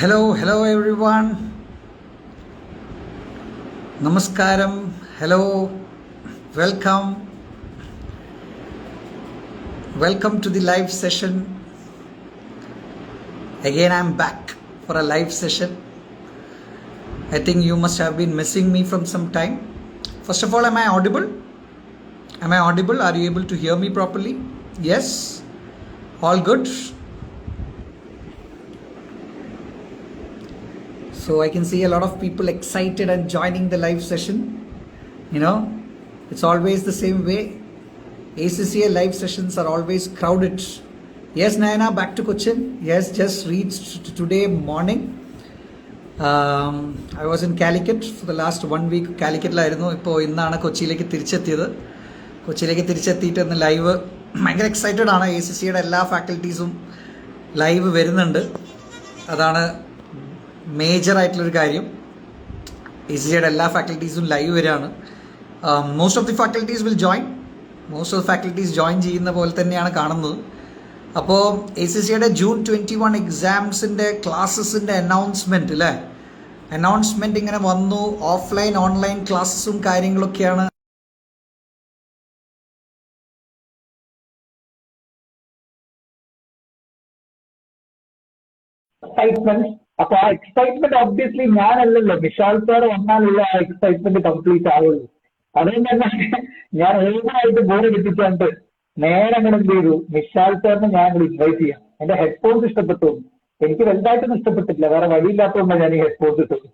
Hello everyone. Namaskaram. Hello. Welcome. Welcome to the live session. Again, I'm back for a live session. I think you must have been missing me from some time. First of all, am I audible? Am I audible? Are you able to hear me properly? Yes? All good? So I can see a lot of people excited and joining the live session. You know, it's always the same way. ACCA live sessions are always crowded. Yes, Nayana, back to Cochin. Yes, just reached today morning. I was in Calicut for the last 1 week. കാലിക്കറ്റിലായിരുന്നു. ഇപ്പോൾ ഇന്നാണ് കൊച്ചിയിലേക്ക് തിരിച്ചെത്തിയത്. കൊച്ചിയിലേക്ക് തിരിച്ചെത്തിയിട്ട് ഇന്ന് live ഭയങ്കര excited ആണ്. ACCയുടെ എല്ലാ ഫാക്കൽറ്റീസും live വരുന്നുണ്ട്. അതാണ് മേജർ ആയിട്ടുള്ളൊരു കാര്യം. ACCയുടെ എല്ലാ ഫാക്കൽറ്റീസും ലൈവ് വരികയാണ്. Most of the faculties will join. Most of faculties join ചെയ്യുന്ന പോലെ തന്നെയാണ് കാണുന്നത്. അപ്പോൾ ACCയുടെ ജൂൺ 21 എക്സാംസിൻ്റെ ക്ലാസ്സസിൻ്റെ അനൗൺസ്മെൻറ്റ് അല്ലേ, അനൗൺസ്മെൻറ്റ് ഇങ്ങനെ വന്നു. ഓഫ്ലൈൻ ഓൺലൈൻ ക്ലാസ്സസും കാര്യങ്ങളൊക്കെയാണ്. അപ്പൊ ആ എക്സൈറ്റ്മെന്റ് ഒബ്വിയസ്ലി ഞാനല്ലല്ലോ, വിശാൽ സാർ വന്നാലുള്ള ആ എക്സൈറ്റ്മെന്റ് കംപ്ലീറ്റ് ആവുള്ളൂ. അതുകൊണ്ട് തന്നെ ഞാൻ ഓവറായിട്ട് ബോർഡ് കിട്ടിക്കാണ്ട് നേരെ അങ്ങനെ എന്ത് ചെയ്തു, വിശാൽ സാറിനെ ഞാൻ ഇവിടെ ഇൻവൈറ്റ് ചെയ്യാം. എന്റെ ഹെഡ്ഫോൺസ് ഇഷ്ടപ്പെട്ടു. എനിക്ക് വലുതായിട്ടൊന്നും ഇഷ്ടപ്പെട്ടില്ല, വേറെ വഴിയില്ലാത്തതുകൊണ്ടാണ് ഞാൻ ഈ ഹെഡ്ഫോൺസ് ഇട്ടത്.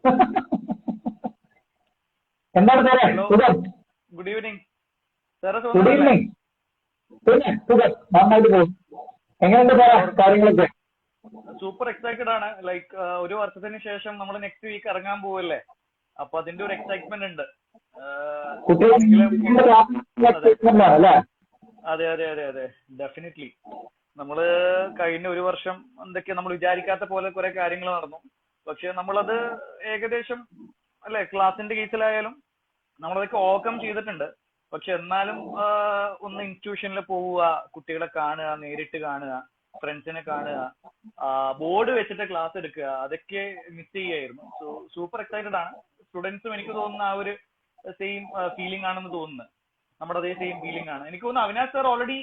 എന്താണ് സാറേ, സുഖം? Good evening. Good evening. പിന്നെ സുഖം, നന്നായിട്ട് പോകും. എങ്ങനെയുണ്ട് സാറേ കാര്യങ്ങളൊക്കെ? സൂപ്പർ എക്സൈറ്റഡ് ആണ്. ലൈക്ക് ഒരു വർഷത്തിന് ശേഷം നമ്മൾ നെക്സ്റ്റ് വീക്ക് ഇറങ്ങാൻ പോവല്ലേ, അപ്പൊ അതിന്റെ ഒരു എക്സൈറ്റ്മെന്റ് ഉണ്ട്. അതെ അതെ അതെ അതെ ഡെഫിനറ്റ്ലി. നമ്മള് കഴിഞ്ഞ ഒരു വർഷം എന്തൊക്കെയാ നമ്മൾ വിചാരിക്കാത്ത പോലെ കുറെ കാര്യങ്ങൾ നടന്നു. പക്ഷെ നമ്മളത് ഏകദേശം അല്ലെ, ക്ലാസിന്റെ കേസിലായാലും നമ്മളതൊക്കെ ഓവർകം ചെയ്തിട്ടുണ്ട്. പക്ഷെ എന്നാലും ഒന്ന് ഇൻസ്റ്റിറ്റ്യൂഷനിൽ പോവുക, കുട്ടികളെ കാണുക, നേരിട്ട് കാണുക, ഫ്രണ്ട്സിനെ കാണുക, ബോർഡ് വെച്ചിട്ട് ക്ലാസ് എടുക്കുക, അതൊക്കെ മിസ് ചെയ്യായിരുന്നു. സോ സൂപ്പർ എക്സൈറ്റഡ് ആണ്. സ്റ്റുഡൻസും എനിക്ക് തോന്നുന്ന ആ ഒരു സെയിം ഫീലിംഗ് ആണെന്ന് തോന്നുന്നു. നമ്മുടെ അതേ സെയിം ഫീലിംഗ് ആണ്. എനിക്ക് തോന്നുന്നു Avinash sir already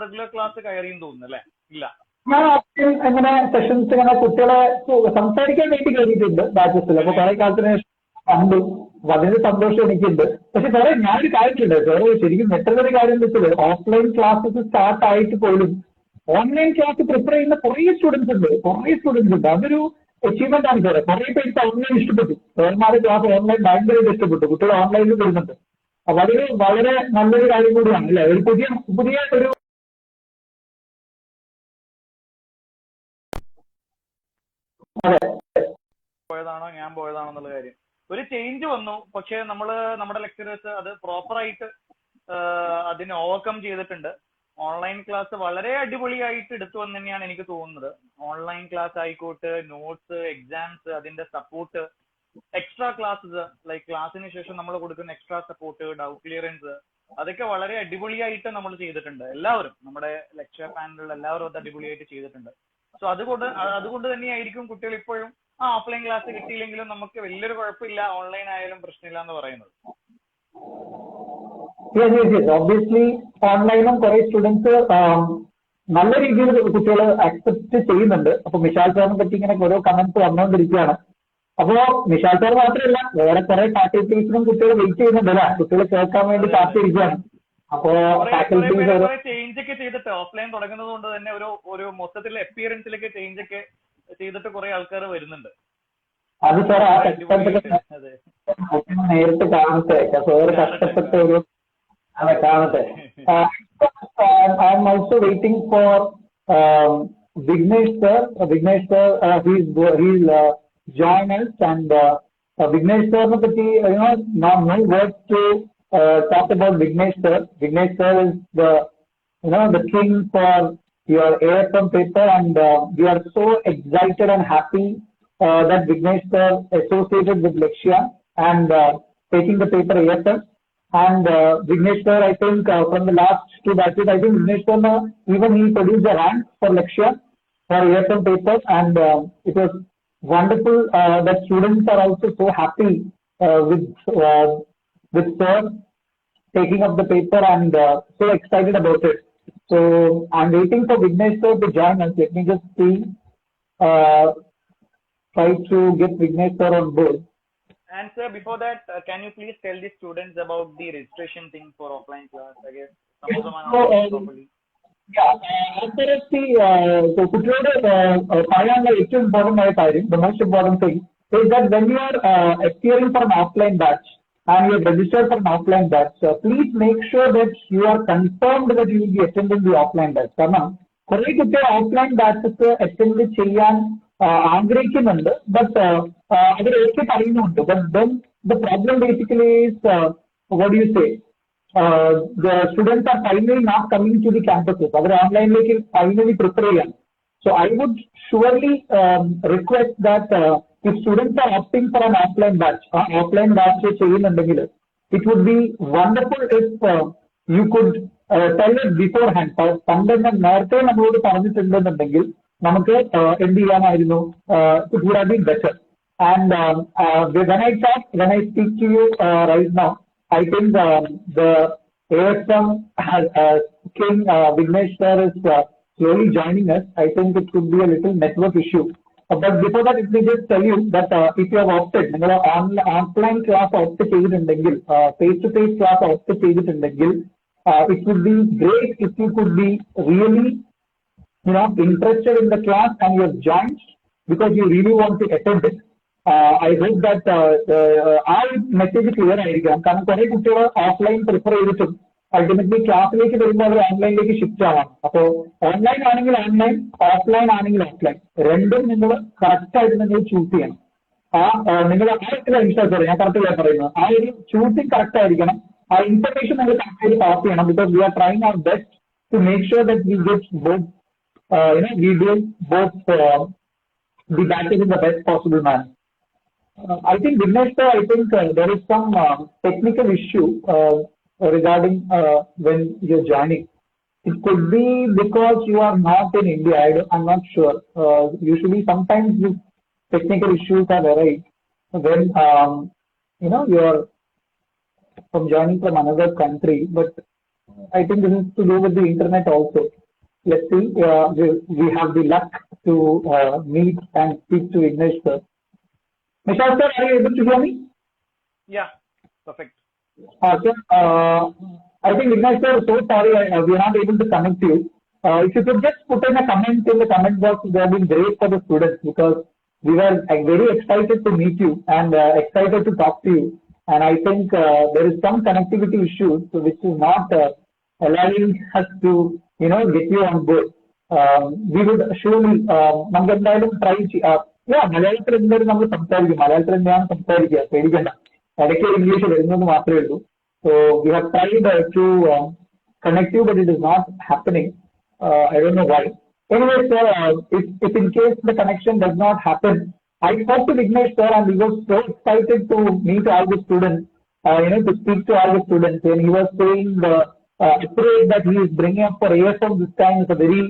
regular class കയറിയെന്ന് തോന്നുന്നു അല്ലേ? ഇല്ല, ഞാൻ എങ്ങനെ സെഷൻസ് ഇങ്ങനെ കുട്ടികളെ സംസാരിക്കാൻ വേണ്ടി കയറിയിട്ടുണ്ട് ബാച്ചസിൽ. അപ്പൊ കുറെ കാലത്തിന് ശേഷം കണ്ടു. അപ്പൊ അതിന്റെ സന്തോഷം എനിക്കുണ്ട്. പക്ഷെ സാറേ ഞാനൊരു കാര്യമുണ്ട് സാറേ, ശരിക്കും മറ്റൊരു കാര്യം എന്ന് വെച്ചാൽ ഓഫ്ലൈൻ ക്ലാസ്സസ് സ്റ്റാർട്ട് ആയിട്ട് പോലും ഓൺലൈൻ ക്ലാസ് പ്രിഫർ ചെയ്യുന്ന കുറേ സ്റ്റുഡൻസ് ഉണ്ട്. അതൊരു അച്ചീവ്മെന്റ് ആണ് സാറേ. കുറെ പേർക്ക് ഓൺലൈൻ ഇഷ്ടപ്പെട്ടു. സാർമാരുടെ ക്ലാസ് ഓൺലൈൻ ഭയങ്കരമായിട്ട് ഇഷ്ടപ്പെട്ടു. കുട്ടികൾ ഓൺലൈനിൽ വരുന്നുണ്ട്. അപ്പൊ അതൊരു വളരെ നല്ലൊരു കാര്യം കൂടിയാണ് അല്ലെ, ഒരു പുതിയ ഒരു പോയതാണോ ഞാൻ പോയതാണോ എന്നുള്ള കാര്യം ഒരു ചേഞ്ച് വന്നു. പക്ഷെ നമ്മുടെ ലെക്ചറേഴ്സ് അത് പ്രോപ്പറായിട്ട് അതിനെ ഓവർകം ചെയ്തിട്ടുണ്ട്. ഓൺലൈൻ ക്ലാസ് വളരെ അടിപൊളിയായിട്ട് എടുത്തു എന്ന് തന്നെയാണ് എനിക്ക് തോന്നുന്നത്. ഓൺലൈൻ ക്ലാസ് ആയിക്കോട്ടെ, നോട്ട്സ്, എക്സാംസ്, അതിന്റെ സപ്പോർട്ട്, എക്സ്ട്രാ ക്ലാസ്സസ്, ലൈക്ക് ക്ലാസ്സിന് ശേഷം നമ്മൾ കൊടുക്കുന്ന എക്സ്ട്രാ സപ്പോർട്ട്, ഡൗട്ട് ക്ലിയറൻസ്, അതൊക്കെ വളരെ അടിപൊളിയായിട്ട് നമ്മൾ ചെയ്തിട്ടുണ്ട്. എല്ലാവരും, നമ്മുടെ ലെക്ചർ പാനലിൽ എല്ലാവരും അത് അടിപൊളിയായിട്ട് ചെയ്തിട്ടുണ്ട്. സോ അതുകൊണ്ട് തന്നെയായിരിക്കും കുട്ടികൾ ഇപ്പോഴും ഓഫ്ലൈൻ ക്ലാസ് കിട്ടിയില്ലെങ്കിലും നമുക്ക് വലിയൊരു കുഴപ്പമില്ല, ഓൺലൈൻ ആയാലും പ്രശ്നമില്ല എന്ന് പറയുന്നത്. ഒബ്വിയസ്ലി ഓൺലൈനും കുറെ സ്റ്റുഡൻസ് നല്ല രീതിയിൽ കുട്ടികൾ അക്സെപ്റ്റ് ചെയ്യുന്നുണ്ട്. അപ്പൊ മിഷാൽ സാറിനെ പറ്റി ഇങ്ങനെ ഓരോ കമന്റ്സ് വന്നുകൊണ്ടിരിക്കുകയാണ്. അപ്പോ മിഷാൽ സാർ മാത്രമല്ല, വേറെ കുറെ ഫാക്കൽറ്റീസിനും കുട്ടികൾ വെയിറ്റ് ചെയ്യുന്നുണ്ട് അല്ലെ, കുട്ടികളെ കേൾക്കാൻ വേണ്ടി കാത്തിരിക്കുകയാണ്. അപ്പോ ഫാക്കൽറ്റീസ് ചേഞ്ച് ഒക്കെ ചെയ്തിട്ട് ഓഫ്ലൈൻ തുടങ്ങുന്നത് കൊണ്ട് തന്നെ ഒരു മൊത്തത്തിലുള്ള അപ്പിയറൻസിലൊക്കെ ചേഞ്ച് ഒക്കെ ചെയ്തിട്ട് കുറെ ആൾക്കാർ വരുന്നുണ്ട്. അത് സാർ ആ നേരിട്ട് കാണട്ടെ, സാറ് കഷ്ടപ്പെട്ട ഒരു കാണട്ടെ. I am also waiting for Vignesh sir. Vignesh sir he's join us, and Vignesh സാറിനെ പറ്റി no words to talk about Vignesh sir. Vignesh sir is the king for your AFM paper, and we are so excited and happy that Vignesh sir associated with Lakshya and taking the paper AFM. And Vignesh sir, I think from the last two batches, I think Vignesh sir even he produced a rank for Lakshya for AFM papers, and it was wonderful that students are also so happy with sir taking up the paper and so excited about it. So I'm waiting for Vignesh sir to join us. Let me just see. Uh, Try to get Vignesh sir on board. And sir, before that, can you please tell the students about the registration thing for offline class? I guess some of them are not So, knowing properly. yeah, as far as the കുട്ടികളുടെ പറയാനുള്ള ഏറ്റവും important ആയ കാര്യം, the most important thing is that when you are appearing for an offline batch and you have registered for an offline batch, please make sure that you are confirmed that you will be attending the offline batch. കാരണം കുറെ കുട്ടികൾ offline batches attend ചെയ്യാൻ ആഗ്രഹിക്കുന്നുണ്ട്, but അവർ okay പറയുന്നുണ്ട്. But then the problem basically is what you say, the students are finally not coming to the campuses. അവർ ഓൺലൈനിലേക്ക് finally prepare ചെയ്യാം. So I would surely request that if students are opting for an offline batch ചെയ്യുന്നുണ്ടെങ്കിൽ, it would be wonderful if you could tell it beforehand. പണ്ട് തന്നെ നേരത്തെ നമ്മളോട് പറഞ്ഞിട്ടുണ്ടെന്നുണ്ടെങ്കിൽ നമുക്ക് എന്ത് ചെയ്യാമായിരുന്നു, it would have been better. And when I speak to you right now, I think the ASM King Vignesh sir is slowly joining us. I think it could be a little network issue. But before that, let me just tell you that if you have opted, നിങ്ങൾ online class opt ചെയ്തിട്ടുണ്ടെങ്കിൽ, face to face class opt ചെയ്തിട്ടുണ്ടെങ്കിൽ, it would be great if you could be really interested in the class and you have joined because you really want to attend it. I hope that ആ message clear ആയിരിക്കണം. കാരണം കുറെ കുട്ടികൾ offline prefer ചെയ്തിട്ടും ultimately ക്ലാസ്സിലേക്ക് വരുമ്പോൾ അവർ ഓൺലൈനിലേക്ക് shift ആവാം. അപ്പോൾ ഓൺലൈൻ ആണെങ്കിൽ ഓൺലൈൻ, ഓഫ്ലൈൻ ആണെങ്കിൽ ഓഫ്ലൈൻ, രണ്ടും നിങ്ങൾ കറക്റ്റ് ആയിട്ട് നിങ്ങൾ ചൂസ് ചെയ്യണം. നിങ്ങൾ വിശ്വാസം, ഞാൻ കറക്റ്റ് പറയുന്നത്, ആ ഒരു ചൂസിങ് കറക്റ്റ് ആയിരിക്കണം. ആ ഇൻഫർമേഷൻ നിങ്ങൾ കറക്റ്റ് ആയിട്ട് പാസ് ചെയ്യണം. Because we are trying our best to make sure that we get both we do both the batches in the best possible manner. I think Vignesh sir, I think there is some technical issue regarding when you're joining. It could be because you are not in India. I'm not sure. Usually, sometimes these technical issues are arise when you are joining from another country. But I think this is to do with the internet also. Let's see. We have the luck to meet and speak to Vignesh sir. Nishad sir, are you able to hear me? Yeah, perfect. Sir, I think Vignesh sir, so sorry, we are not able to connect you. If you could just put in a comment in the comment box, it would have been great for the students because we were very excited to meet you and excited to talk to you. And I think there is some connectivity issues which is not allowing us to get you on board. We would surely നമുക്ക് എന്തായാലും try ചെയ്യാം. മലയാളത്തിൽ എന്തായാലും നമ്മൾ സംസാരിക്കും, മലയാളത്തിൽ തന്നെയാണ് സംസാരിക്കുക, പേടിക്കണ്ട. ഇടയ്ക്ക് ഇംഗ്ലീഷ് വരുന്നത് മാത്രമേ ഉള്ളൂ. So we have tried to connect you, but it is not happening. I don't know why. Anyway, sir, if in case the connection does not happen, I spoke to Vignesh sir and he was so excited to meet all the students, to speak to all the students, and he was saying the approach that he is bringing up for ASM this time is a very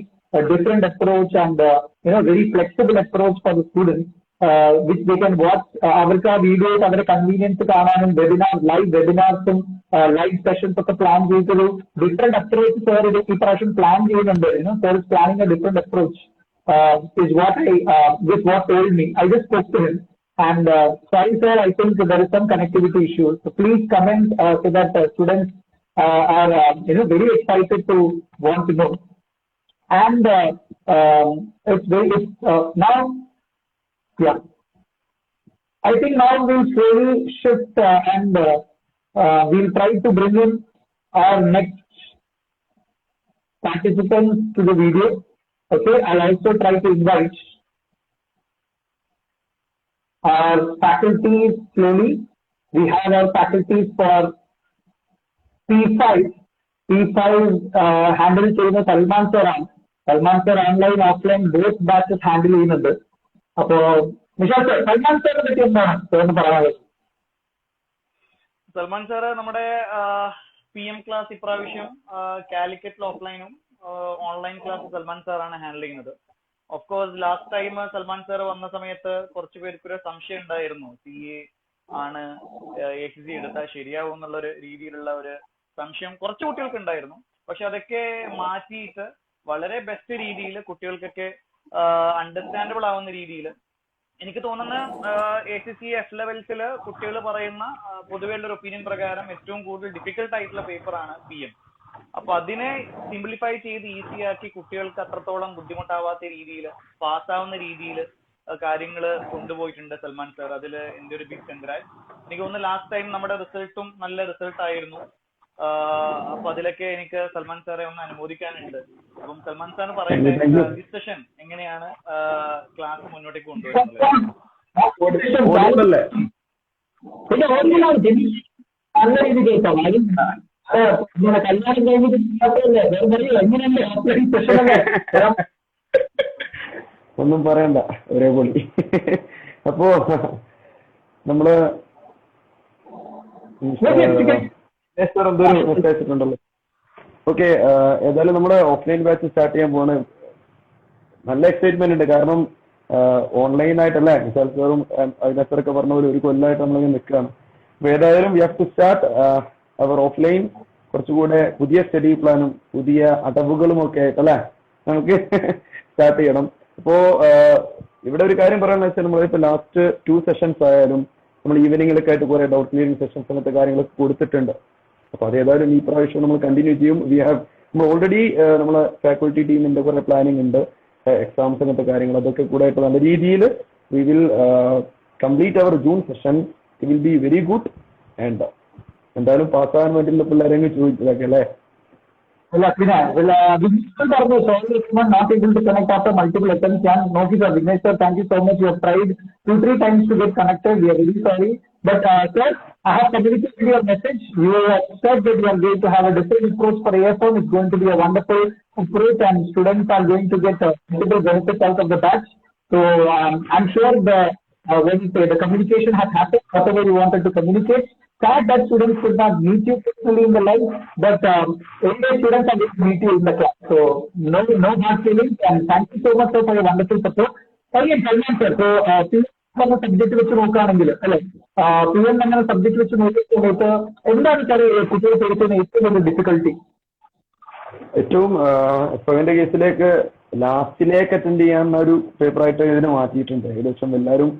different approach and very flexible approach for the students, which they can watch. അവർക്ക് ആ videos അവരുടെ convenience കാണാനും live വെബിനാർസും live sessions ഒക്കെ plan ചെയ്തൊരു different approach sir ഈ പ്രാവശ്യം plan ചെയ്യുന്നുണ്ട്. Sir is planning A different approach is what told me. I just spoke to him and sorry sir, I think there is some connectivity issues. So please comment so that students are very excited to want to know. And it's now, yeah. I think now we'll slowly shift and we'll try to bring in our next participants to the video. Okay, I'll also try to invite our faculties slowly. We have our faculties for P5 handle ചെയ്യുന്ന Salman sir ആണ്. Salman sir online offline both batches handle ചെയ്യുന്നുണ്ട്. അപ്പോ Nishad sir, Salman സാറിനെ പറ്റി എന്താണ് സാറിന് പറയാനുള്ളത്? Salman sir നമ്മുടെ PM ക്ലാസ് ഇപ്രാവശ്യം കാലിക്കറ്റിൽ ഓഫ്ലൈനും ഓൺലൈൻ ക്ലാസ് സൽമാൻ സാറാണ് ഹാൻഡിൽ ചെയ്യുന്നത്. Of course last time Salman sir വന്ന സമയത്ത് കുറച്ച് പേർക്കൊരു സംശയം ഉണ്ടായിരുന്നു, CA ആണ് ACC എടുത്താൽ ശരിയാവും എന്നുള്ളൊരു രീതിയിലുള്ള ഒരു സംശയം കുറച്ച് കുട്ടികൾക്ക് ഉണ്ടായിരുന്നു. പക്ഷെ അതൊക്കെ മാറ്റിയിട്ട് വളരെ ബെസ്റ്റ് രീതിയിൽ കുട്ടികൾക്കൊക്കെ അണ്ടർസ്റ്റാൻഡബിൾ ആവുന്ന രീതിയിൽ എനിക്ക് തോന്നുന്ന ACC F-ലെവൽസിൽ കുട്ടികൾ പറയുന്ന പൊതുവെയുള്ള ഒരു ഒപ്പീനിയൻ പ്രകാരം ഏറ്റവും കൂടുതൽ ഡിഫിക്കൽട്ട് ആയിട്ടുള്ള പേപ്പറാണ് PM. അപ്പൊ അതിനെ സിംപ്ലിഫൈ ചെയ്ത് ഈസി ആക്കി കുട്ടികൾക്ക് അത്രത്തോളം ബുദ്ധിമുട്ടാവാത്ത രീതിയിൽ പാസ്സാവുന്ന രീതിയിൽ കാര്യങ്ങൾ കൊണ്ടുപോയിട്ടുണ്ട് സൽമാൻ സാർ. അതിൽ എന്റെ ഒരു ബിഗ് കൺഗ്രാറ്റ്. എനിക്ക് തോന്നുന്നു ലാസ്റ്റ് ടൈം നമ്മുടെ റിസൾട്ടും നല്ല റിസൾട്ട് ആയിരുന്നു. അപ്പൊ അതിലൊക്കെ എനിക്ക് സൽമാൻ സാറെ ഒന്ന് അനുമോദിക്കാനുണ്ട്. അപ്പം സൽമാൻ സാറിന് പറയട്ടെ ഡിസ്കഷൻ എങ്ങനെയാണ് ക്ലാസ് മുന്നോട്ടേക്ക് കൊണ്ടുവരുന്നത്. നല്ല രീതി കേൾക്കാം. കല്യാണം കഴിഞ്ഞിട്ട് എങ്ങനെയല്ലേ ഒന്നും പറയണ്ട, ഒരേ പൊളി. അപ്പോ നമ്മള് എന്തോരു മെസ്സേജ് ഓക്കെ. ഏതായാലും നമ്മുടെ ഓഫ്ലൈൻ ബാച്ച് സ്റ്റാർട്ട് ചെയ്യാൻ പോവാണ്. നല്ല എക്സൈറ്റ്മെന്റ് ഉണ്ട്. കാരണം ഓൺലൈൻ ആയിട്ടല്ലേ വിശാൽ സാറും അതിനകത്തൊക്കെ പറഞ്ഞ പോലെ ഒരു കൊല്ലമായിട്ട് നമ്മളിങ്ങനെ നിൽക്കുകയാണ്. അപ്പൊ ഏതായാലും we have to start our offline കുറച്ചുകൂടെ പുതിയ സ്റ്റഡി പ്ലാനും പുതിയ അടവുകളും ഒക്കെ ആയിട്ടല്ലേ നമുക്ക് സ്റ്റാർട്ട് ചെയ്യണം. അപ്പോ ഇവിടെ ഒരു കാര്യം പറയാന്ന് വെച്ചാൽ നമ്മളിപ്പോ ലാസ്റ്റ് 2 സെഷൻസ് ആയാലും നമ്മൾ ഈവനിങ്ങിലൊക്കെ ആയിട്ട് കുറെ ഡൗട്ട് ക്ലിയറിംഗ് സെഷൻസ് അങ്ങനത്തെ കാര്യങ്ങളൊക്കെ കൊടുത്തിട്ടുണ്ട്. അപ്പൊ അത് ഏതായാലും ഈ പ്രാവശ്യം നമ്മൾ കണ്ടിന്യൂ ചെയ്യും. നമ്മൾ ഓൾറെഡി നമ്മളെ ഫാക്കൽറ്റി ടീമിന്റെ കുറെ പ്ലാനിങ് ഉണ്ട്, എക്സാംസ് അങ്ങനത്തെ കാര്യങ്ങൾ അതൊക്കെ കൂടെ ആയിട്ട് നല്ല രീതിയിൽ we will complete our June session. It will be very good. And എന്തായാലും പാസ്സാകാൻ വേണ്ടിയുള്ള പിള്ളേരെ ചോദിച്ചതൊക്കെ അല്ലേ. പറഞ്ഞു so not able to connect after multiple attempts. ഞാൻ നോക്കി sir, Vignesh sir, thank you so much. You have tried 2-3 times to get connected. We are very sorry, but sir, I have communicated your message. You have said that you are going to have a different approach for AFM. It's going to be a wonderful approach and students are going to get multiple benefits out of the batch. So I'm sure when the communication has happened, whatever you wanted to communicate, sad that students could not meet you personally in the live, but anyway, students are going to meet you in the class. So no hard feelings, and thank you so much sir for your wonderful support. Again, Salman sir, so PM subject വെച്ച് നോക്കുകയാണെങ്കിൽ അല്ലെ, PM അങ്ങനെ subject വെച്ച് നോക്കിയിട്ട് എന്താണ് sir കുട്ടികൾ പഠിക്കുന്ന ഏറ്റവും വലിയ ഡിഫിക്കൽട്ടി? ഏറ്റവും എഫ്എന്റെ കേസിലേക്ക് ലാസ്റ്റിലേക്ക് അറ്റൻഡ് ചെയ്യാവുന്ന ഒരു പേപ്പറായിട്ട് ഇതിനെ മാറ്റിയിട്ടുണ്ട്. ഏകദേശം എല്ലാവരും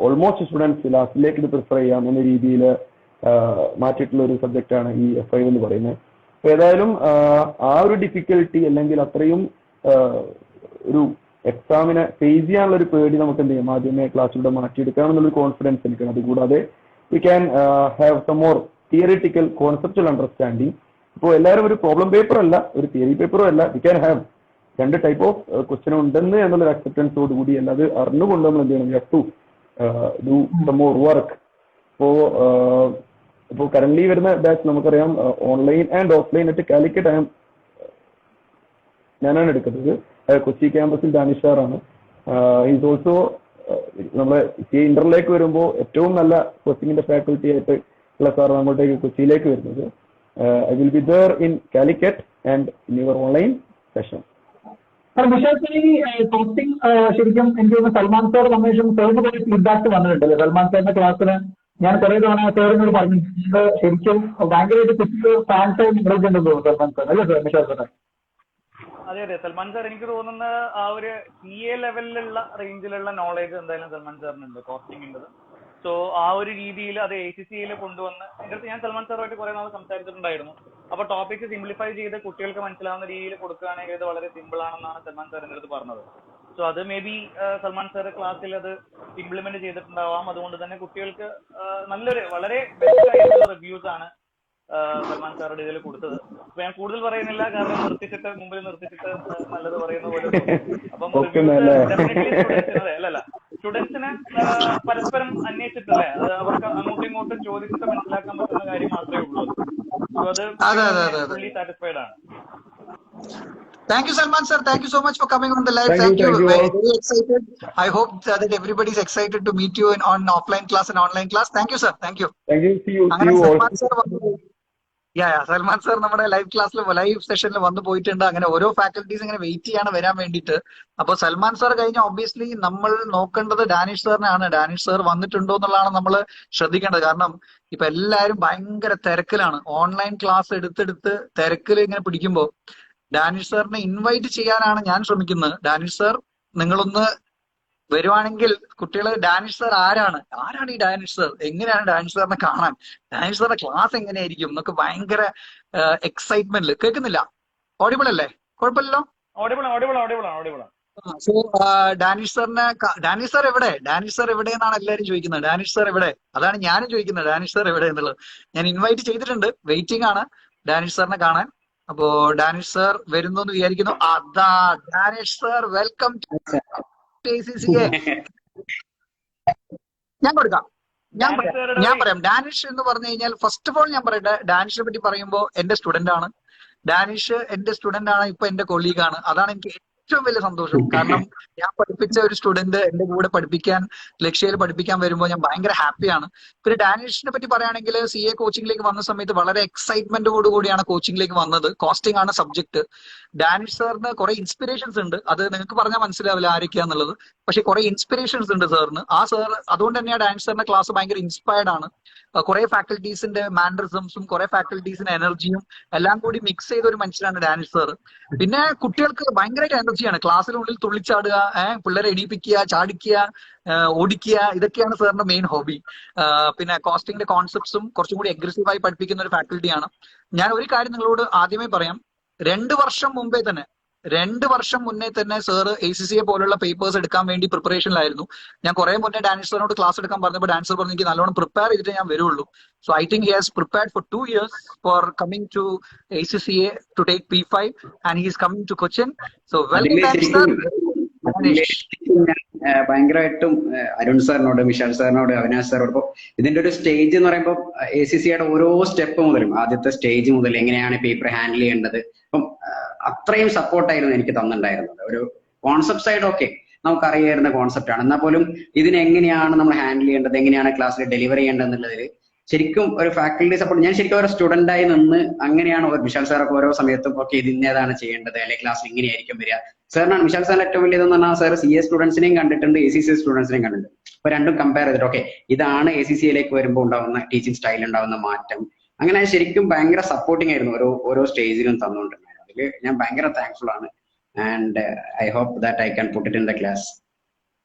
ഓൾമോസ്റ്റ് സ്റ്റുഡൻസ് ലാസ്റ്റിലേക്ക് ഇത് പ്രിഫർ ചെയ്യാം എന്ന രീതിയിൽ മാറ്റിയിട്ടുള്ള ഒരു സബ്ജക്റ്റാണ് ഈ F5 എന്ന് പറയുന്നത്. അപ്പൊ ഏതായാലും ആ ഒരു ഡിഫിക്കൽട്ടി അല്ലെങ്കിൽ അത്രയും ഒരു എക്സാമിനെ ഫേസ് ചെയ്യാനുള്ള ഒരു പേടി നമുക്ക് എന്ത് ചെയ്യും ആദ്യമേ ക്ലാസ്സിലൂടെ മാറ്റിയെടുക്കാമെന്നുള്ളൊരു കോൺഫിഡൻസ് എനിക്കാണ്. അതുകൂടാതെ we can have some more theoretical conceptual understanding. ഇപ്പോൾ എല്ലാവരും ഒരു പ്രോബ്ലം പേപ്പർ അല്ല, ഒരു തിയറി പേപ്പറും അല്ല. We can have 2 type of question ഉണ്ടെന്ന് എന്നുള്ളൊരു അക്സെപ്റ്റൻസോട് കൂടി അല്ലാതെ അറിഞ്ഞുകൊണ്ട് നമ്മൾ എന്ത് ചെയ്യണം, we have to do some more work. ഇപ്പോൾ കറന്റ് വരുന്ന ബാച്ച് നമുക്കറിയാം ഓൺലൈൻ ആൻഡ് ഓഫ്ലൈൻ ആയിട്ട് കാലിക്കറ്റ് ഞാനാണ് എടുക്കുന്നത്. കൊച്ചി ക്യാമ്പസിൽ ദാനിഷാറാണ്. ഈസ് ഓൾസോ നമ്മളെ ഇന്ററിലേക്ക് വരുമ്പോൾ ഏറ്റവും നല്ല കോച്ചിങ്ങിന്റെ ഫാക്കൽറ്റി ആയിട്ട് ഉള്ള സാറാണ് അങ്ങോട്ടേക്ക് കൊച്ചിയിലേക്ക് വരുന്നത്. I will be there in Calicut and in your online session. Coaching ശരിക്കും എനിക്ക് തോന്നുന്നു സൽമാൻ സാർ നമ്മേഷം സാറിന് കുറെ ഫീഡ്ബാക്ക് വന്നിട്ടുണ്ടല്ലേ സൽമാൻ സാറിന്റെ ക്ലാസ്സിന്? ഞാൻ കുറെ തവണ സാറിനോട് പറഞ്ഞിട്ടുണ്ട്, ശരിക്കും ഭയങ്കരമായിട്ട് കുട്ടികൾ ഫാൻസ് ആയി നിങ്ങളുണ്ടെന്ന് തോന്നുന്നു സൽമാൻ സാർ അല്ലേ സാർ? നിഷാദ് സാർ അതെ സൽമാൻ സാർ എനിക്ക് തോന്നുന്ന ആ ഒരു CA ലെവലിലുള്ള റേഞ്ചിലുള്ള നോളേജ് എന്തായാലും സൽമാൻ സാറിനുണ്ട് കോച്ചിങ്ങിൻ്റെ. സോ ആ ഒരു രീതിയിൽ അത് ACCയിൽ കൊണ്ടുവന്ന് എൻ്റെ അടുത്ത് ഞാൻ സൽമാൻ സാറുമായിട്ട് കുറെ നാൾ സംസാരിച്ചിട്ടുണ്ടായിരുന്നു. അപ്പൊ ടോപ്പിക് സിംപ്ലിഫൈ ചെയ്ത് കുട്ടികൾക്ക് മനസ്സിലാവുന്ന രീതിയിൽ കൊടുക്കുകയാണെങ്കിൽ ഇത് വളരെ സിമ്പിൾ ആണെന്നാണ് സൽമാൻ സാർ എൻ്റെ അടുത്ത് പറഞ്ഞത്. സോ അത് മേ ബി സൽമാൻ സാർ ക്ലാസ്സിൽ അത് ഇംപ്ലിമെന്റ് ചെയ്തിട്ടുണ്ടാവാം. അതുകൊണ്ട് തന്നെ കുട്ടികൾക്ക് നല്ലൊരു വളരെ ബെസ്റ്റ് ആയിട്ടുള്ള റിവ്യൂസ് ആണ് സൽമാൻ സാറുടെ ഇതിൽ കൊടുത്തത്. അപ്പൊ ഞാൻ കൂടുതൽ പറയുന്നില്ല, കാരണം മുമ്പിൽ നിർത്തിച്ചിട്ട് നല്ലത് പറയുന്ന പോലെ. അപ്പം അല്ലല്ല സ്റ്റുഡൻസിന് പരസ്പരം അന്വേഷിച്ചിട്ടല്ലേ, അത് അവർക്ക് അങ്ങോട്ടും ഇങ്ങോട്ടും ചോദിച്ചിട്ട് മനസ്സിലാക്കാൻ പറ്റുന്ന കാര്യം മാത്രമേ ഉള്ളൂ. സോ അത് ഫുള്ളി സാറ്റിസ്ഫൈഡ് ആണ്. Thank you, Salman sir. Thank you so much for coming on the live. Thank you. Very excited. I hope that everybody is excited to meet you on offline class and online class. Thank you, sir. Thank you. Thank you. See you all. Salman sir നമ്മുടെ live ക്ലാസ്സിൽ live സെഷനിൽ വന്നു പോയിട്ടുണ്ട്. അങ്ങനെ ഓരോ faculties ഇങ്ങനെ wait ചെയ്യാണ് വരാൻ വേണ്ടിയിട്ട്. അപ്പോൾ സൽമാൻ സാർ കഴിഞ്ഞ ഒബ്വിയസ്ലി നമ്മൾ നോക്കേണ്ടത് ഡാനിഷ് സാറിനാണ്. ഡാനിഷ് സാർ വന്നിട്ടുണ്ടോ എന്നുള്ളതാണ് നമ്മൾ ശ്രദ്ധിക്കേണ്ടത്. കാരണം ഇപ്പൊ എല്ലാവരും ഭയങ്കര തിരക്കിലാണ്. ഓൺലൈൻ ക്ലാസ് എടുത്തെടുത്ത് തിരക്കിൽ ഇങ്ങനെ പിടിക്കുമ്പോൾ ഡാനിഷ് സാറിനെ ഇൻവൈറ്റ് ചെയ്യാനാണ് ഞാൻ ശ്രമിക്കുന്നത്. ഡാനിഷ് സാർ നിങ്ങളൊന്ന് വരുവാണെങ്കിൽ കുട്ടികള് ഡാനിഷ് സാർ ആരാണ് ഈ ഡാനിഷ് സാർ, എങ്ങനെയാണ് ഡാനിഷ് സാറിനെ കാണാൻ, ഡാനിഷ് സാറിന്റെ ക്ലാസ് എങ്ങനെയായിരിക്കും എന്നൊക്കെ ഭയങ്കര എക്സൈറ്റ്മെന്റിൽ. കേൾക്കുന്നില്ല? ഓഡിബിൾ അല്ലേ? കുഴപ്പമില്ലല്ലോ? ഓഡിബിൾ. സോ ഡാനിഷ് സാർ എവിടെ, ഡാനിഷ് സാർ എവിടെ എന്നാണ് എല്ലാവരും ചോദിക്കുന്നത്. ഡാനിഷ് സാർ എവിടെ? അതാണ് ഞാനും ചോദിക്കുന്നത്, ഡാനിഷ് സാർ എവിടെ എന്നുള്ളത്. ഞാൻ ഇൻവൈറ്റ് ചെയ്തിട്ടുണ്ട്, വെയിറ്റിംഗ് ആണ് ഡാനിഷ് സാറിനെ കാണാൻ. അപ്പോ ഡാനിഷ് സാർ വരുന്നു എന്ന് വിചാരിക്കുന്നു. അതാ Danish sir, welcome to ACCA. ഞാൻ കൊടുക്കാം, ഞാൻ പറയാം. ഡാനിഷ് എന്ന് പറഞ്ഞു കഴിഞ്ഞാൽ ഫസ്റ്റ് ഓഫ് ഓൾ ഞാൻ പറയട്ടെ, ഡാനിഷിനെ പറ്റി പറയുമ്പോൾ എന്റെ സ്റ്റുഡന്റ് ആണ്. ഡാനിഷ് എന്റെ സ്റ്റുഡന്റ് ആണ്, ഇപ്പൊ എന്റെ കൊളീഗാണ്. അതാണ് എനിക്ക് ഏറ്റവും വലിയ സന്തോഷം. കാരണം ഞാൻ പഠിപ്പിച്ച ഒരു സ്റ്റുഡന്റ് എന്റെ കൂടെ ലക്ഷ്യയിൽ പഠിപ്പിക്കാൻ വരുമ്പോൾ ഞാൻ ഭയങ്കര ഹാപ്പിയാണ്. പിന്നെ ഡാനിഷിനെ പറ്റി പറയുകയാണെങ്കിൽ CA കോച്ചിങ്ങിലേക്ക് വന്ന സമയത്ത് വളരെ എക്സൈറ്റ്മെന്റോട് കൂടിയാണ് കോച്ചിങ്ങിലേക്ക് വന്നത്. കോസ്റ്റിംഗ് ആണ് സബ്ജക്ട്. ഡാനിഷ് സാറിന് കുറെ ഇൻസ്പിറേഷൻസ് ഉണ്ട്. അത് നിങ്ങൾക്ക് പറഞ്ഞാൽ മനസ്സിലാവില്ല ആരൊക്കെയാന്നുള്ളത്. പക്ഷെ കുറെ ഇൻസ്പിറേഷൻസ് ഉണ്ട് സാറിന്. ആ സാർ അതുകൊണ്ട് തന്നെയാണ് ഡാനിഷ് സാറിന്റെ ക്ലാസ് ഭയങ്കര ഇൻസ്പയർഡ് ആണ്. കുറെ ഫാക്കൽറ്റീസിന്റെ മാനറിസംസും കുറെ ഫാക്കൽറ്റീസിന്റെ എനർജിയും എല്ലാം കൂടി മിക്സ് ചെയ്ത ഒരു മനുഷ്യനാണ് ഡാനിഷ് സാർ. പിന്നെ കുട്ടികൾക്ക് ഭയങ്കരമായിട്ട് എനർജിയാണ്. ക്ലാസ്സിനുള്ളിൽ തുള്ളിച്ചാടുക, പിള്ളേരെ എണീപ്പിക്കുക, ചാടിക്കുക, ഓടിക്കുക, ഇതൊക്കെയാണ് സാറിന്റെ മെയിൻ ഹോബി. പിന്നെ കോസ്റ്റിംഗിന്റെ കോൺസെപ്റ്റ്സും കുറച്ചും കൂടി അഗ്രസീവായി പഠിപ്പിക്കുന്ന ഒരു ഫാക്കൽറ്റിയാണ്. ഞാൻ ഒരു കാര്യം നിങ്ങളോട് ആദ്യമേ പറയാം. 2 വർഷം മുന്നേ തന്നെ സാറ് ACCA പോലുള്ള പേപ്പേഴ്സ് എടുക്കാൻ വേണ്ടി പ്രിപ്പറേഷനിലായിരുന്നു. ഞാൻ കുറെ മുന്നേ ഡാനിഷ് സാറിനോട് ക്ലാസ് എടുക്കാൻ പറഞ്ഞപ്പോൾ ഡാനിഷ് സാർ പറഞ്ഞു എനിക്ക് നല്ലോണം പ്രിപ്പയർ ചെയ്തിട്ട് ഞാൻ വരുള്ളൂ. So I think he has prepared for 2 years for coming to ACCA to take P5 and he is coming to Cochin. So welcome Danish sir. ഭയങ്കരമായിട്ടും അരുൺ സാറിനോട്, വിശാൽ സാറിനോട്, അവിനാശ് സാറിനോട് ഇപ്പൊ ഇതിന്റെ ഒരു സ്റ്റേജ് എന്ന് പറയുമ്പോൾ ACCയുടെ ഓരോ സ്റ്റെപ്പ് മുതലും ആദ്യത്തെ സ്റ്റേജ് മുതൽ എങ്ങനെയാണ് പേപ്പർ ഹാൻഡിൽ ചെയ്യേണ്ടത്, അപ്പം അത്രയും സപ്പോർട്ടായിരുന്നു എനിക്ക് തന്നിട്ടുണ്ടായിരുന്നത്. ഒരു കോൺസെപ്റ്റ് സൈഡ് ഓക്കെ നമുക്കറിയാവുന്ന കോൺസെപ്റ്റ് ആണ്, എന്നാൽ പോലും ഇതിനെങ്ങനെയാണ് നമ്മൾ ഹാൻഡിൽ ചെയ്യേണ്ടത്, എങ്ങനെയാണ് ക്ലാസ്സിൽ ഡെലിവർ ചെയ്യേണ്ടത് എന്നുള്ളതിൽ ശരിക്കും ഒരു ഫാക്കൽറ്റി സപ്പോർട്ട്. ഞാൻ ശരിക്കും ഒരു സ്റ്റുഡന്റായി നിന്ന് അങ്ങനെയാണ് വിശാൽ സാറൊക്കെ ഓരോ സമയത്തും ഓക്കെ ഇതിന്നേതാണ് ചെയ്യേണ്ടത്, അല്ലെങ്കിൽ ക്ലാസ്സിൽ ഇങ്ങനെയായിരിക്കും വരിക. സാറിനാണ് വിശാൽ സാറിന്റെ ഏറ്റവും വലിയതെന്ന് പറഞ്ഞാൽ സാർ CA സ്റ്റുഡൻസിനെയും കണ്ടിട്ടുണ്ട്, ACCA സ്റ്റുഡൻസിനെയും കണ്ടിട്ടുണ്ട്. അപ്പൊ രണ്ടും കമ്പയർ ചെയ്തിട്ട് ഓക്കെ ഇതാണ് ACCയിലേക്ക് വരുമ്പോൾ ഉണ്ടാവുന്ന ടീച്ചിങ് സ്റ്റൈലിൽ ഉണ്ടാവുന്ന മാറ്റം. അങ്ങനെ ശരിക്കും ഭയങ്കര സപ്പോർട്ടിങ് ആയിരുന്നു ഓരോ സ്റ്റേജിലും തന്നുകൊണ്ടിരുന്നത്. അതിൽ ഞാൻ ഭയങ്കര താങ്ക്ഫുൾ ആണ്. And I hope that I can put it in the class.